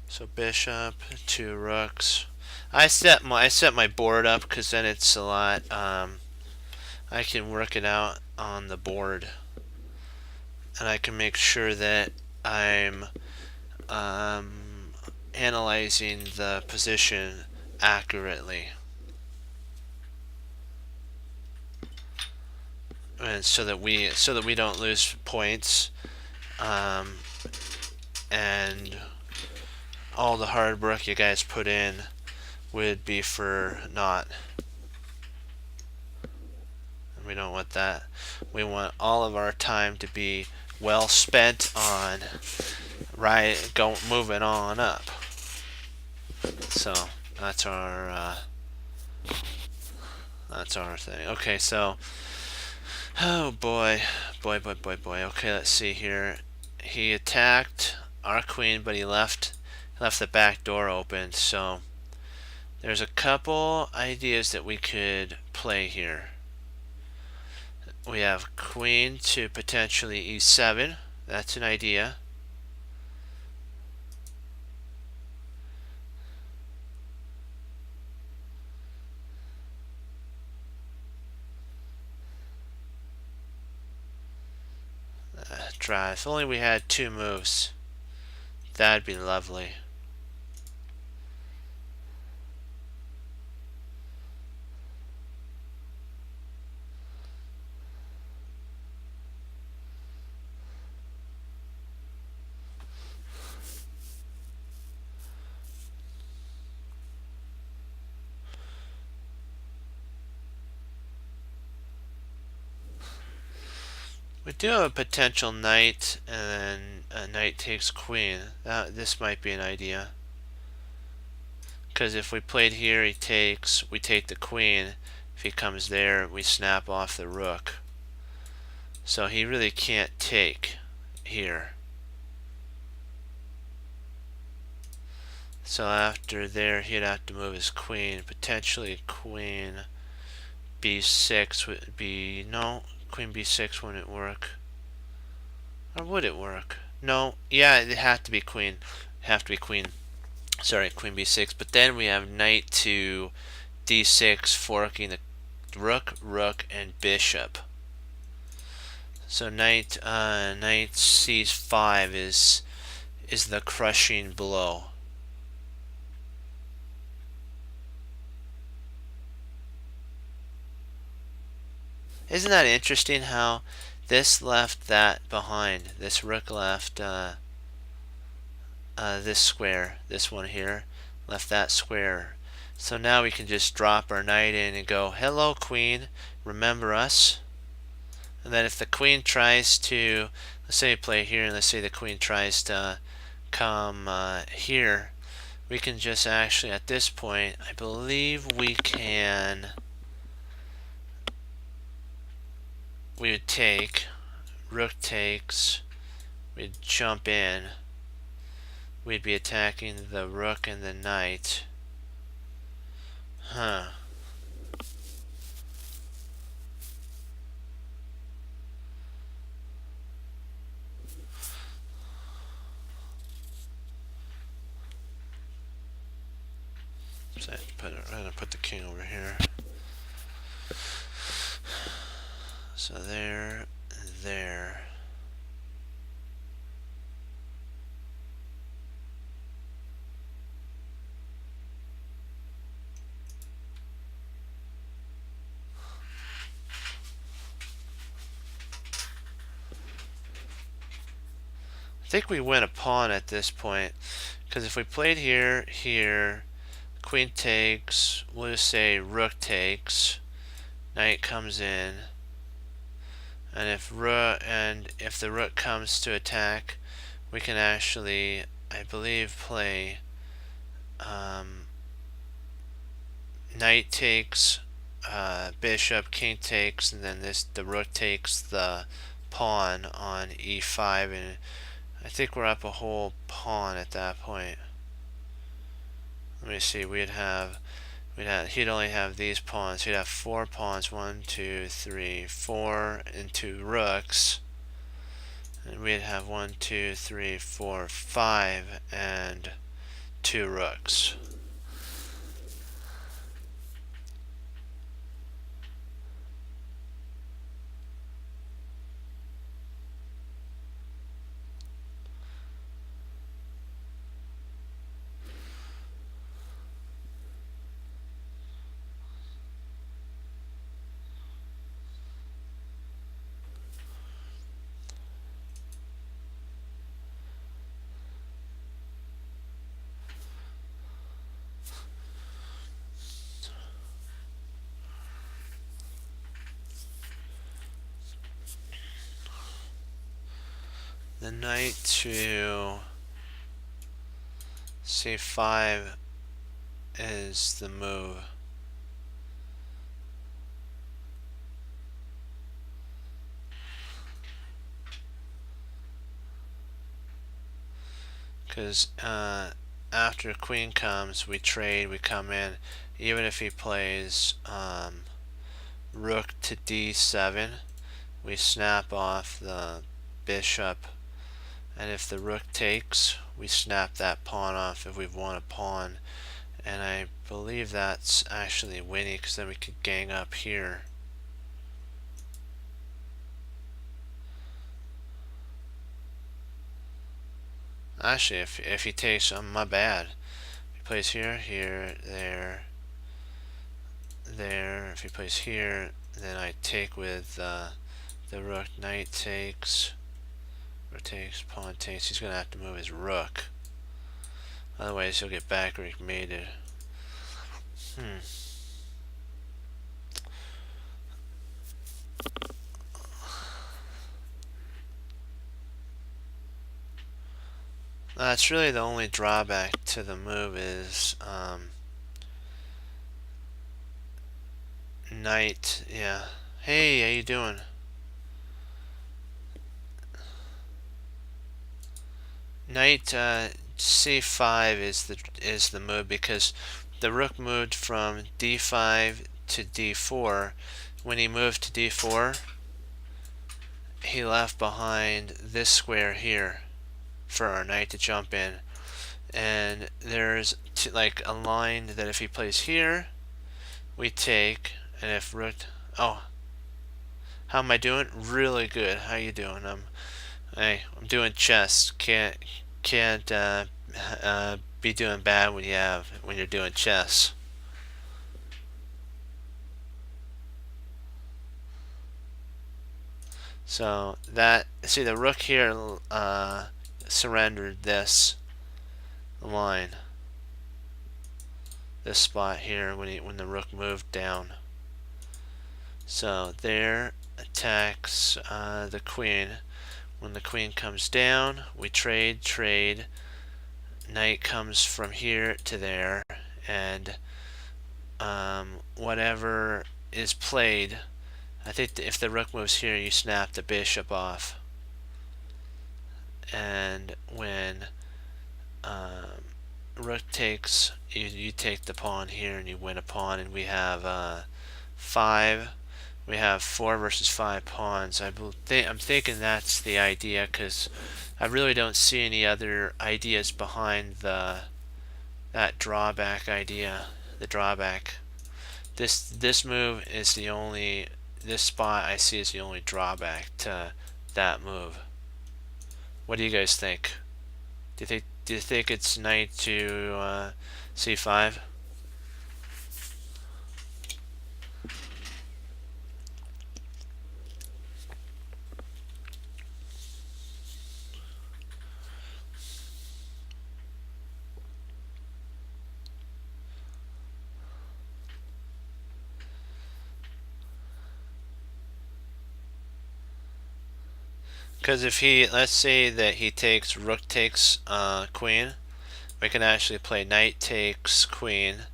So bishop, two rooks. I set my board up because then it's a lot. I can work it out on the board, and I can make sure that I'm analyzing the position accurately, and so that we don't lose points, and all the hard work you guys put in would be for naught. And we don't want that. We want all of our time to be well spent on moving on up. So that's our thing. Okay, so oh boy. Okay, let's see here. He attacked our queen, but he left the back door open. So there's a couple ideas that we could play here. we have queen to potentially e7. That's an idea. Draw. If only we had two moves. That'd be lovely. We do have a potential knight, and then a knight takes queen. This might be an idea. Because if we played here, we take the queen. If he comes there, we snap off the rook. So he really can't take here. So after there, he'd have to move his queen. Potentially queen b6 would be... No, queen b6 wouldn't work. Or would it work? No, yeah, it'd have to be queen. Sorry, queen b6. But then we have knight to d6, forking the rook, and bishop. So knight c5 is the crushing blow. Isn't that interesting how this left that behind? This rook left this square, this one here, left that square. So now we can just drop our knight in and go, hello queen, remember us? And then if the queen tries to, let's say you play here, and let's say the queen tries to come here, we can just actually, at this point, I believe we would take, rook takes, we'd jump in, we'd be attacking the rook and the knight. Huh. So I'm gonna put the king over here. So there. I think we win a pawn at this point, because if we played here, queen takes, we'll just say rook takes, knight comes in, and if the rook comes to attack, we can actually, I believe, play knight takes, bishop, king takes, and then the rook takes the pawn on e5, and I think we're up a whole pawn at that point. Let me see. He'd only have these pawns. He'd have 4 pawns. 1, 2, 3, 4, and 2 rooks. And we'd have 1, 2, 3, 4, 5, and 2 rooks. The knight to c5 is the move. Because after queen comes, we trade, we come in. Even if he plays rook to d7, we snap off the bishop, and if the rook takes, we snap that pawn off if we want a pawn. And I believe that's actually winning, because then we could gang up here. Actually, if he takes, my bad. If he plays here, here, there, there. If he plays here, then I take with the rook. Knight takes, rook takes, pawn takes. He's gonna have to move his rook. Otherwise, he'll get backward mated. That's really the only drawback to the move is knight. Yeah. Hey, how you doing? Knight c5 is the move, because the rook moved from d5 to d4. When he moved to d4, he left behind this square here for our knight to jump in. And there's like a line that if he plays here, we take, and if rook, oh, how am I doing? Really good. How you doing? I'm doing chess. Can't be doing bad when you're doing chess. So that, see, the rook here surrendered this line, this spot here when the rook moved down. So there attacks the queen. When the queen comes down, we trade. Knight comes from here to there, and whatever is played, I think if the rook moves here, you snap the bishop off. And when rook takes, you take the pawn here and you win a pawn, and we have we have 4 versus 5 pawns. I'm thinking that's the idea, because I really don't see any other ideas behind that drawback idea. The drawback. This move is the only, this spot I see is the only drawback to that move. What do you guys think? Do you think it's knight to c5? Because if he, let's say that he takes rook takes queen, we can actually play knight takes queen,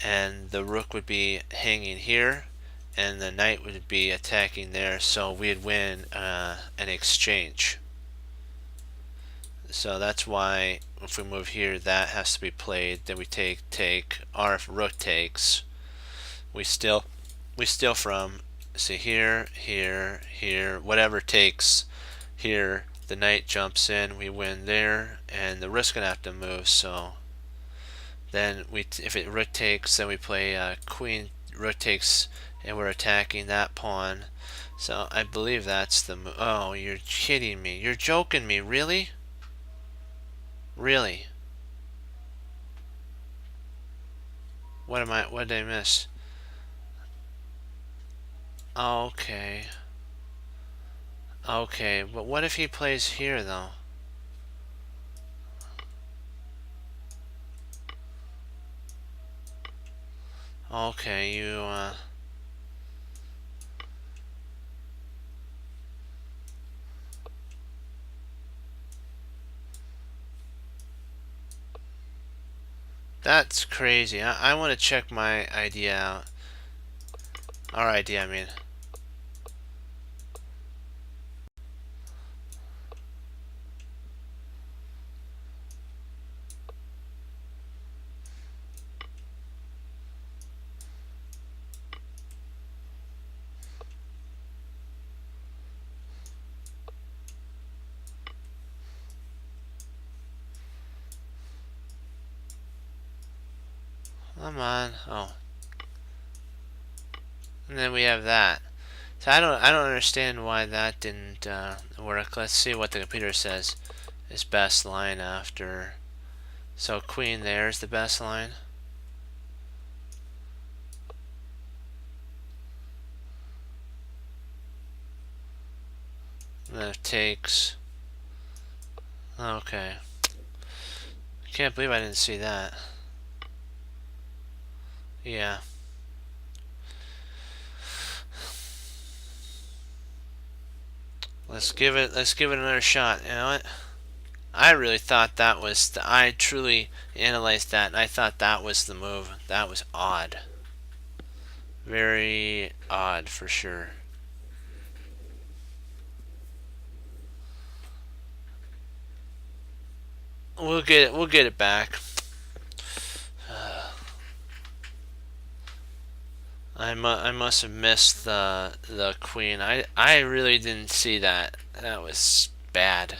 and the rook would be hanging here, and the knight would be attacking there, so we'd win an exchange. So that's why if we move here, that has to be played. Then we take, or if rook takes, we steal from, see, here, whatever takes here, the knight jumps in, we win there, and the rook's gonna have to move. So then if it rook takes, then we play queen rook takes, and we're attacking that pawn. So I believe that's the move. Oh, you're kidding me! You're joking me, really? Really? What did I miss? Okay. Okay, but what if he plays here though? Okay, that's crazy. I want to check my idea out. Our idea, I mean. Come on. Oh. And then we have that. So I don't understand why that didn't work. Let's see what the computer says is best line after. So queen there is the best line. And then it takes. Okay. I can't believe I didn't see that. Yeah. Let's give it another shot. You know what? I really thought that was I truly analyzed that and I thought that was the move. That was odd. Very odd for sure. We'll get it back. I must have missed the queen. I really didn't see that. That was bad.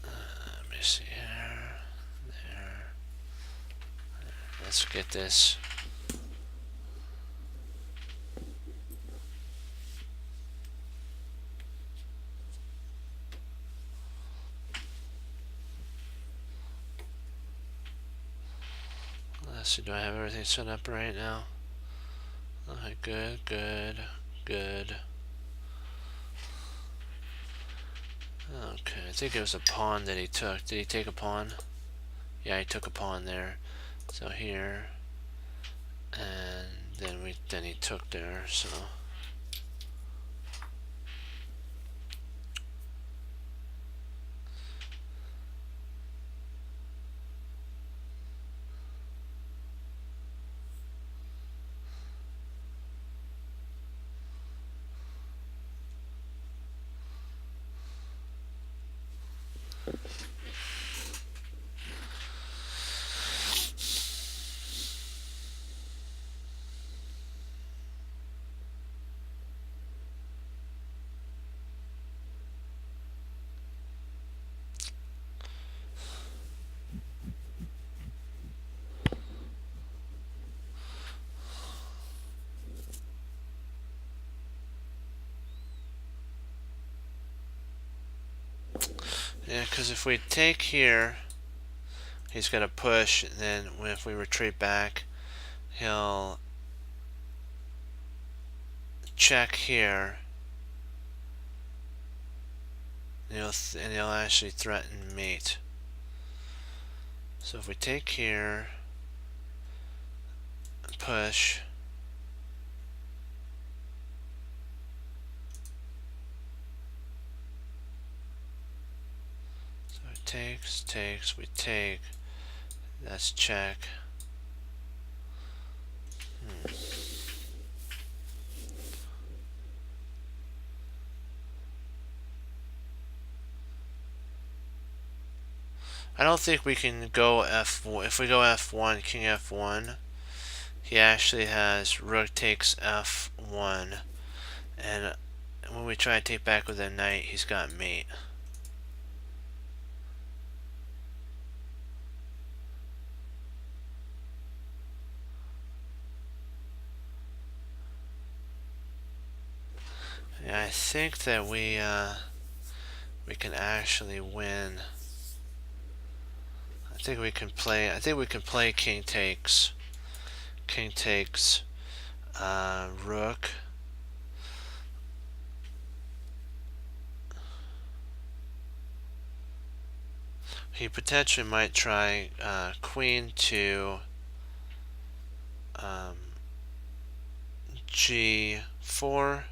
Let me see here. There. Let's get this. Let's see, do I have everything set up right now? Okay, good. Okay, I think it was a pawn that he took. Did he take a pawn? Yeah, he took a pawn there. So here, and then he took there. So yeah, because if we take here, he's gonna push. And then if we retreat back, he'll check here. And he'll actually threaten mate. So if we take here, push. So it takes, we take. That's check. I don't think we can go F1. If we go F1, King F1, he actually has Rook takes F1. And when we try to take back with a knight, he's got mate. Yeah, I think that we can actually win. I think we can play king takes. King takes rook. He potentially might try queen to G4.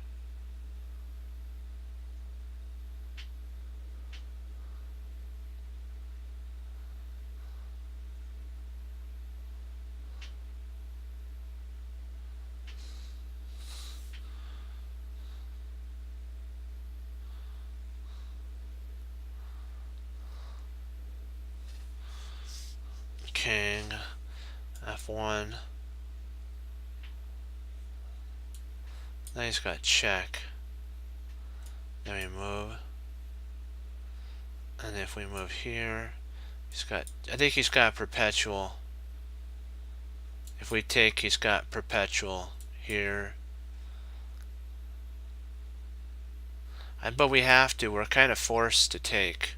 King F1. Now he's got check. Then we move. And if we move here, I think he's got perpetual. If we take, he's got perpetual here. But we have to. We're kind of forced to take.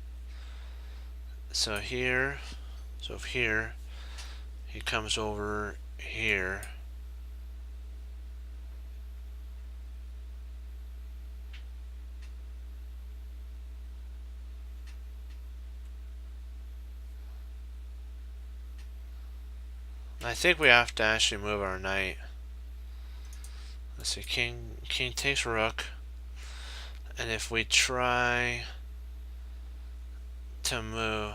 So here, he comes over here. I think we have to actually move our knight. Let's see, king takes rook. And if we try to move,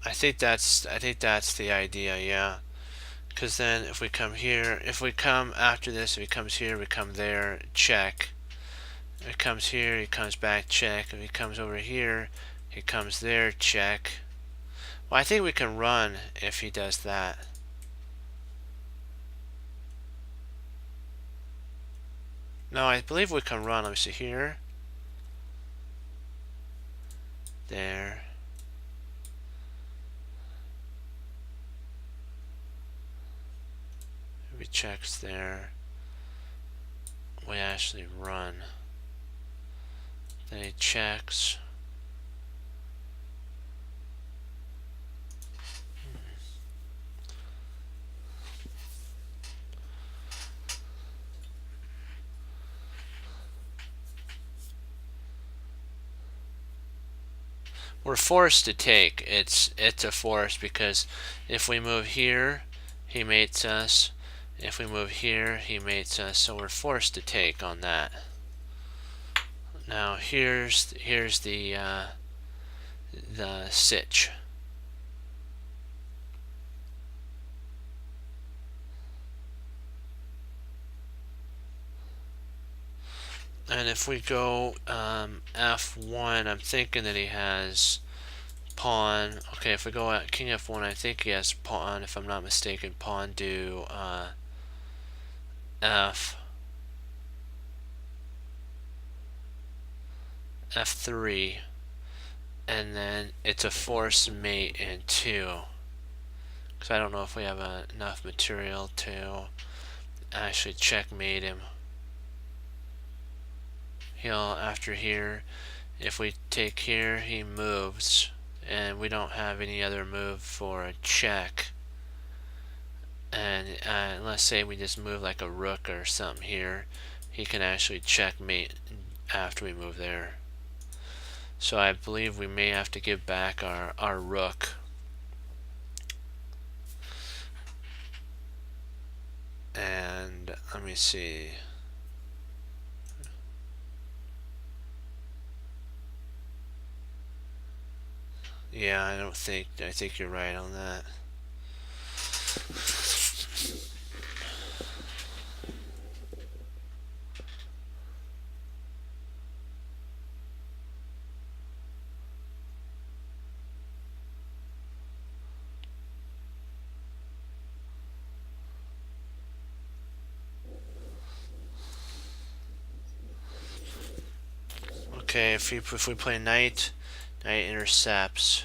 I think that's the idea, yeah. Because then if we come here, if we come after this, if he comes here, we come there, check. If he comes here, he comes back, check. If he comes over here, he comes there, check. Well, I think we can run if he does that. No, I believe we can run. Let me see here. There. If he checks there, we actually run. Then he checks. We're forced to take. It's a force because if we move here, he mates us. If we move here, he mates us. So we're forced to take on that. Now here's the sitch. And if we go f1, I'm thinking that he has pawn. Okay, if we go at king f1, I think he has pawn, if I'm not mistaken. Pawn do f3, and then it's a forced mate in 2. Because I don't know if we have enough material to actually checkmate him. He'll, after here, if we take here, he moves, and we don't have any other move for a check. And let's say we just move like a rook or something here, he can actually checkmate after we move there. So I believe we may have to give back our rook. And let me see. Yeah, I think you're right on that. Okay, if we play knight intercepts.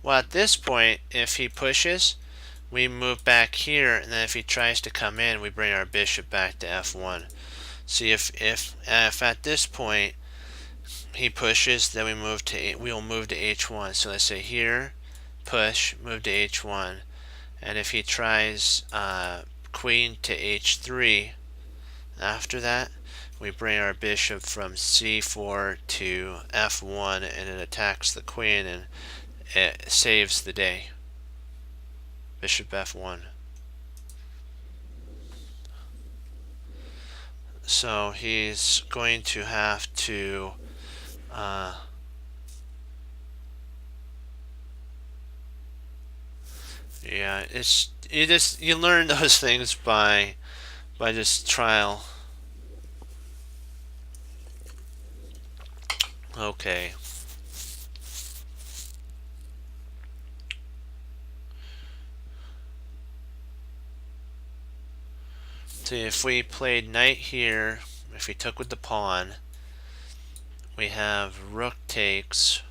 Well, at this point, if he pushes, we move back here, and then if he tries to come in, we bring our bishop back to f1. See, if at this point he pushes, then we'll move to h1. So let's say here, push, move to h1, and if he tries queen to h3, after that, we bring our bishop from c4 to f1, and it attacks the queen, and it saves the day. Bishop f1. So he's going to have to yeah, you learn those things by just trial. Okay. So if we played knight here, if we took with the pawn, we have rook takes.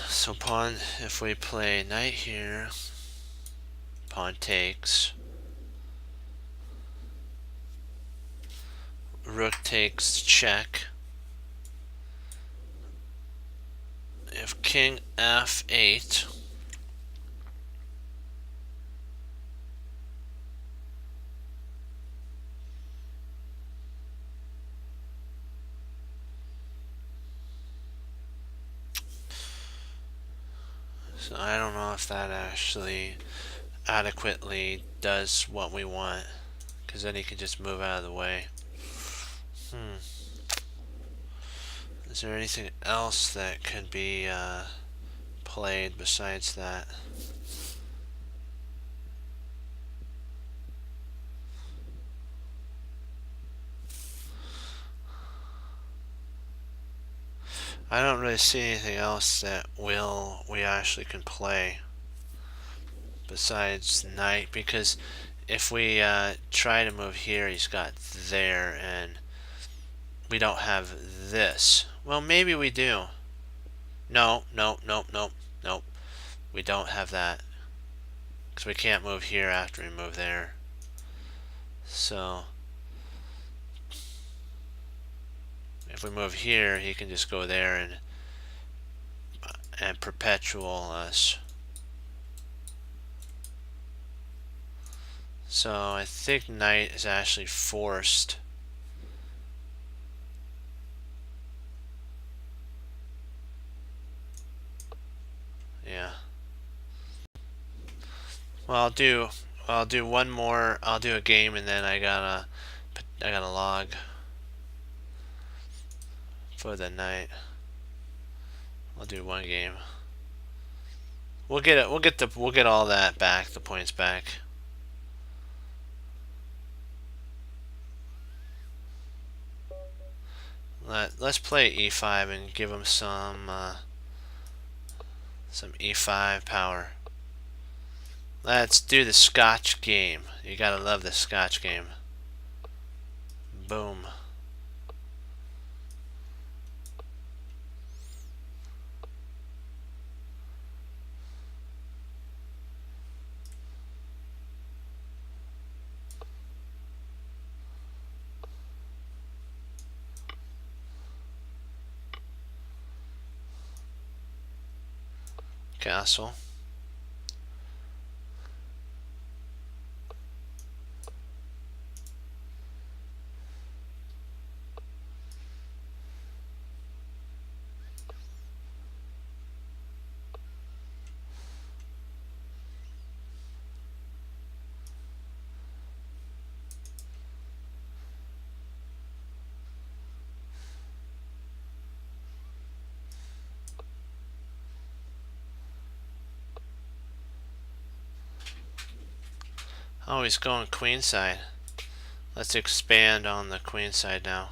So pawn, if we play knight here, pawn takes, rook takes check. If king f8, so I don't know if that actually adequately does what we want, because then he can just move out of the way. Is there anything else that could be played besides that? I don't really see anything else that we actually can play besides knight, because if we try to move here, he's got there, and we don't have this. Well, maybe we do. No, no, nope, nope, nope. We don't have that, because we can't move here after we move there. So if we move here, he can just go there and perpetual us. So I think knight is actually forced. Yeah. Well, I'll do one more. I'll do a game, and then I gotta log for the night. I'll do one game. We'll get it. We'll get all that back. The points back. Let's play e5 and give him some e5 power. Let's do the Scotch game. You gotta love the Scotch game. Boom. Castle. Oh, he's going queenside. Let's expand on the queenside now.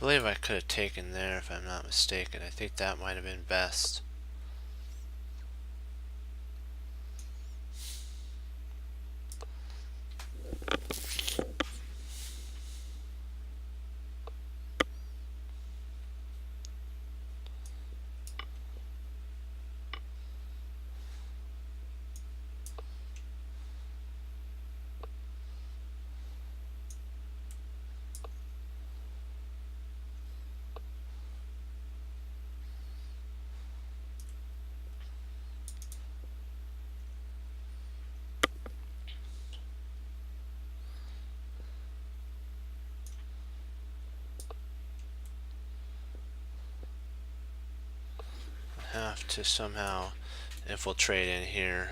believe I could have taken there if I'm not mistaken. I think that might have been best. Have to somehow infiltrate in here.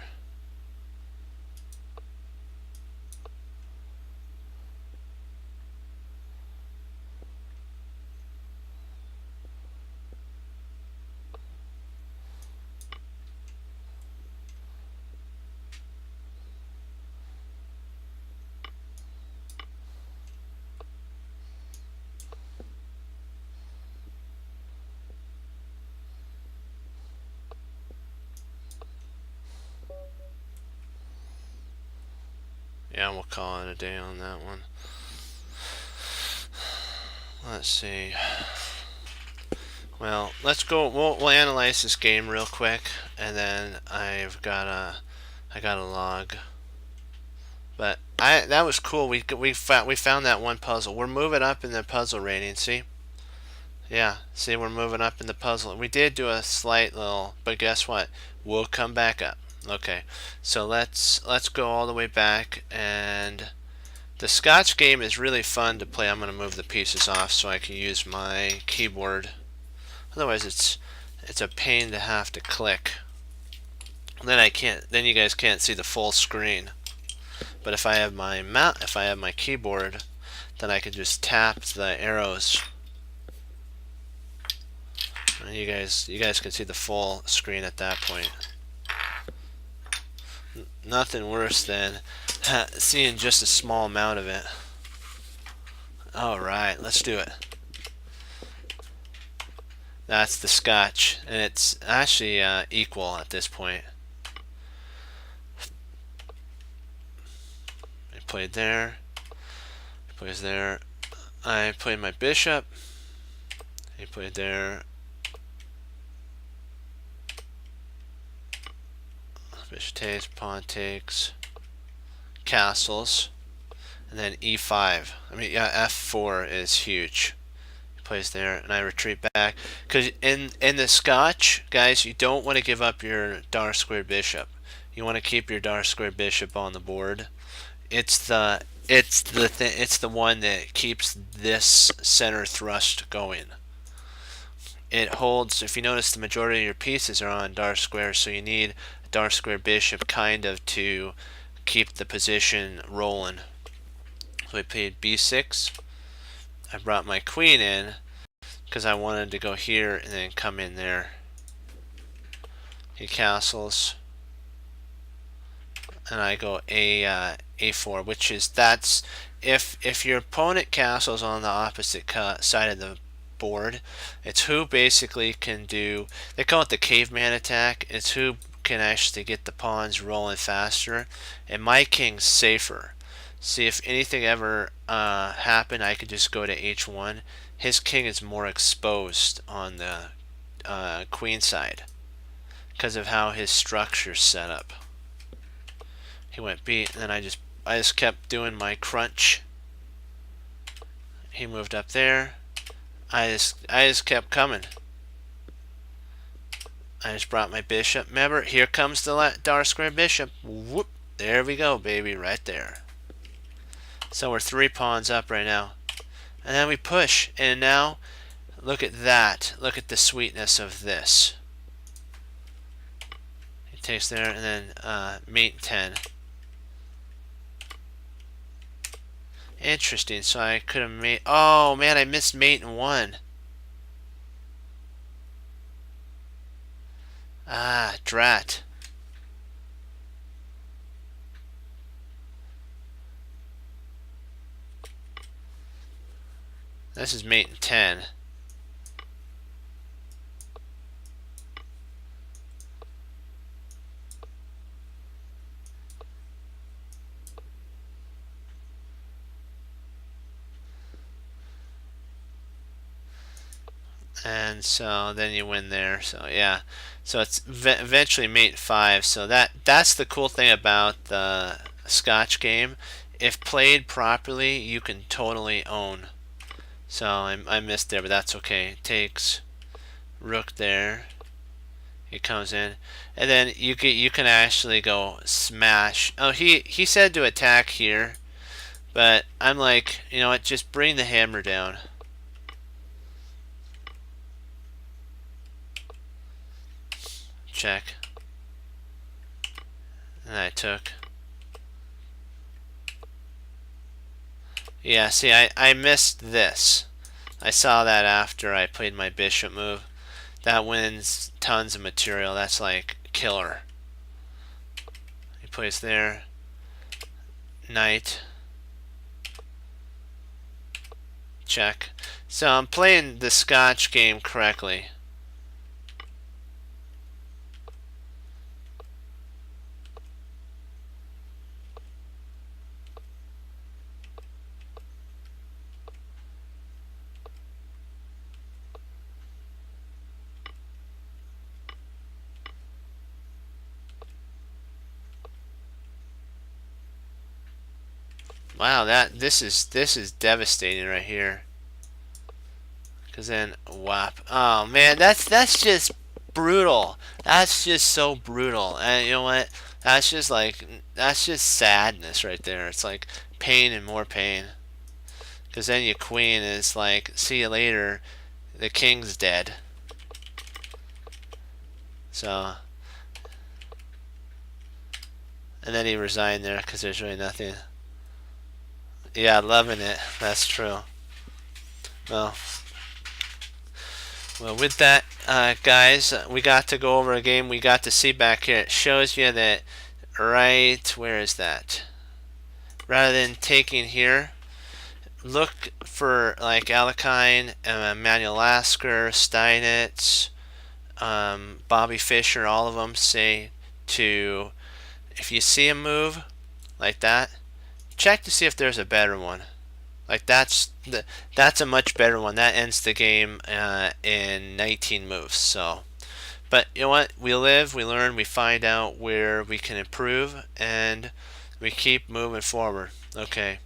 Yeah, we'll call it a day on that one. Let's see. Well, let's go. We'll analyze this game real quick, and then I got a log. But that was cool. We found that one puzzle. We're moving up in the puzzle rating. See? Yeah. See, we're moving up in the puzzle. We did do a slight little, but guess what? We'll come back up. Okay. So let's go all the way back, and the Scotch game is really fun to play. I'm going to move the pieces off so I can use my keyboard. Otherwise, it's a pain to have to click. Then I can't. Then you guys can't see the full screen. But if I have my keyboard, then I can just tap the arrows. And you guys can see the full screen at that point. Nothing worse than seeing just a small amount of it. All right, let's do it. That's the Scotch, and it's actually equal at this point. I played there. He plays there. I played my bishop. He played there. Bishop takes, pawn takes, castles, and then e5. I mean, yeah, f4 is huge. He plays there, and I retreat back. Because in the Scotch, guys, you don't want to give up your dark square bishop. You want to keep your dark square bishop on the board. It's the one that keeps this center thrust going. It holds, if you notice, the majority of your pieces are on dark squares, so you need a dark square bishop kind of to keep the position rolling. So I played b6. I brought my queen in because I wanted to go here and then come in there. He castles, and I go a4, which is if your opponent castles on the opposite side of the board, it's who basically can do, they call it the caveman attack. It's who can actually get the pawns rolling faster, and my king's safer. See, if anything ever happened, I could just go to h1. His king is more exposed on the queen side because of how his structure's set up. He went b, and then I just kept doing my crunch. He moved up there. I just kept coming. I just brought my bishop. Remember, here comes the dark square bishop. Whoop! There we go, baby, right there. So we're 3 pawns up right now, and then we push. And now, look at that. Look at the sweetness of this. He takes there, and then mate 10. Interesting. So I could have made. Oh man, I missed mate in 1. Ah, drat. This is mate in 10. And so then you win there. So yeah, so it's eventually mate 5. So that's the cool thing about the Scotch game. If played properly, you can totally own. So I missed there, but that's okay. Takes rook there. He comes in, and then you can actually go smash. Oh, he said to attack here, but I'm like, you know what? Just bring the hammer down. Check. And I took. Yeah, see, I missed this. I saw that after I played my bishop move. That wins tons of material. That's like killer. He plays there. Knight. Check. So I'm playing the Scotch game correctly. Wow, this is devastating right here. Cause then whap. Oh man, that's just brutal. That's just so brutal. And you know what? That's just sadness right there. It's like pain and more pain. Cause then your queen is like, see you later. The king's dead. So, and then he resigned there because there's really nothing. Yeah, loving it. That's true. Well, with that, guys, we got to go over a game we got to see back here. It shows you that right, where is that? Rather than taking here, look for like Alekhine, Manuel Lasker, Steinitz, Bobby Fischer, all of them say to, if you see a move like that, check to see if there's a better one. Like that's a much better one. That ends the game in 19 moves. So, but you know what? We live, we learn, we find out where we can improve, and we keep moving forward. Okay.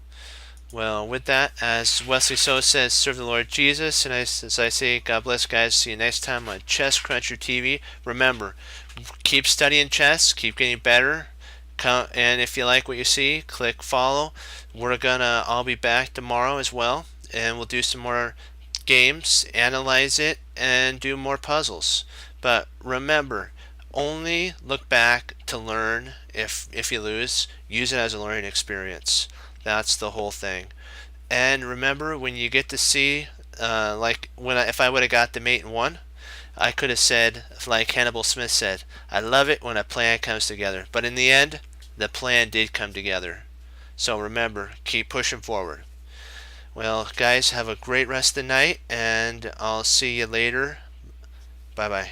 Well, with that, as Wesley So says, serve the Lord Jesus, and as I say, God bless, guys. See you next time on Chess Cruncher TV. Remember, keep studying chess, keep getting better. And if you like what you see, click follow. I'll be back tomorrow as well, and we'll do some more games, analyze it, and do more puzzles. But remember, only look back to learn. If you lose, use it as a learning experience. That's the whole thing. And remember, when you get to see, like if I would have got the mate in 1, I could have said, like Hannibal Smith said, I love it when a plan comes together. But in the end, the plan did come together. So remember, keep pushing forward. Well, guys, have a great rest of the night, and I'll see you later. Bye-bye.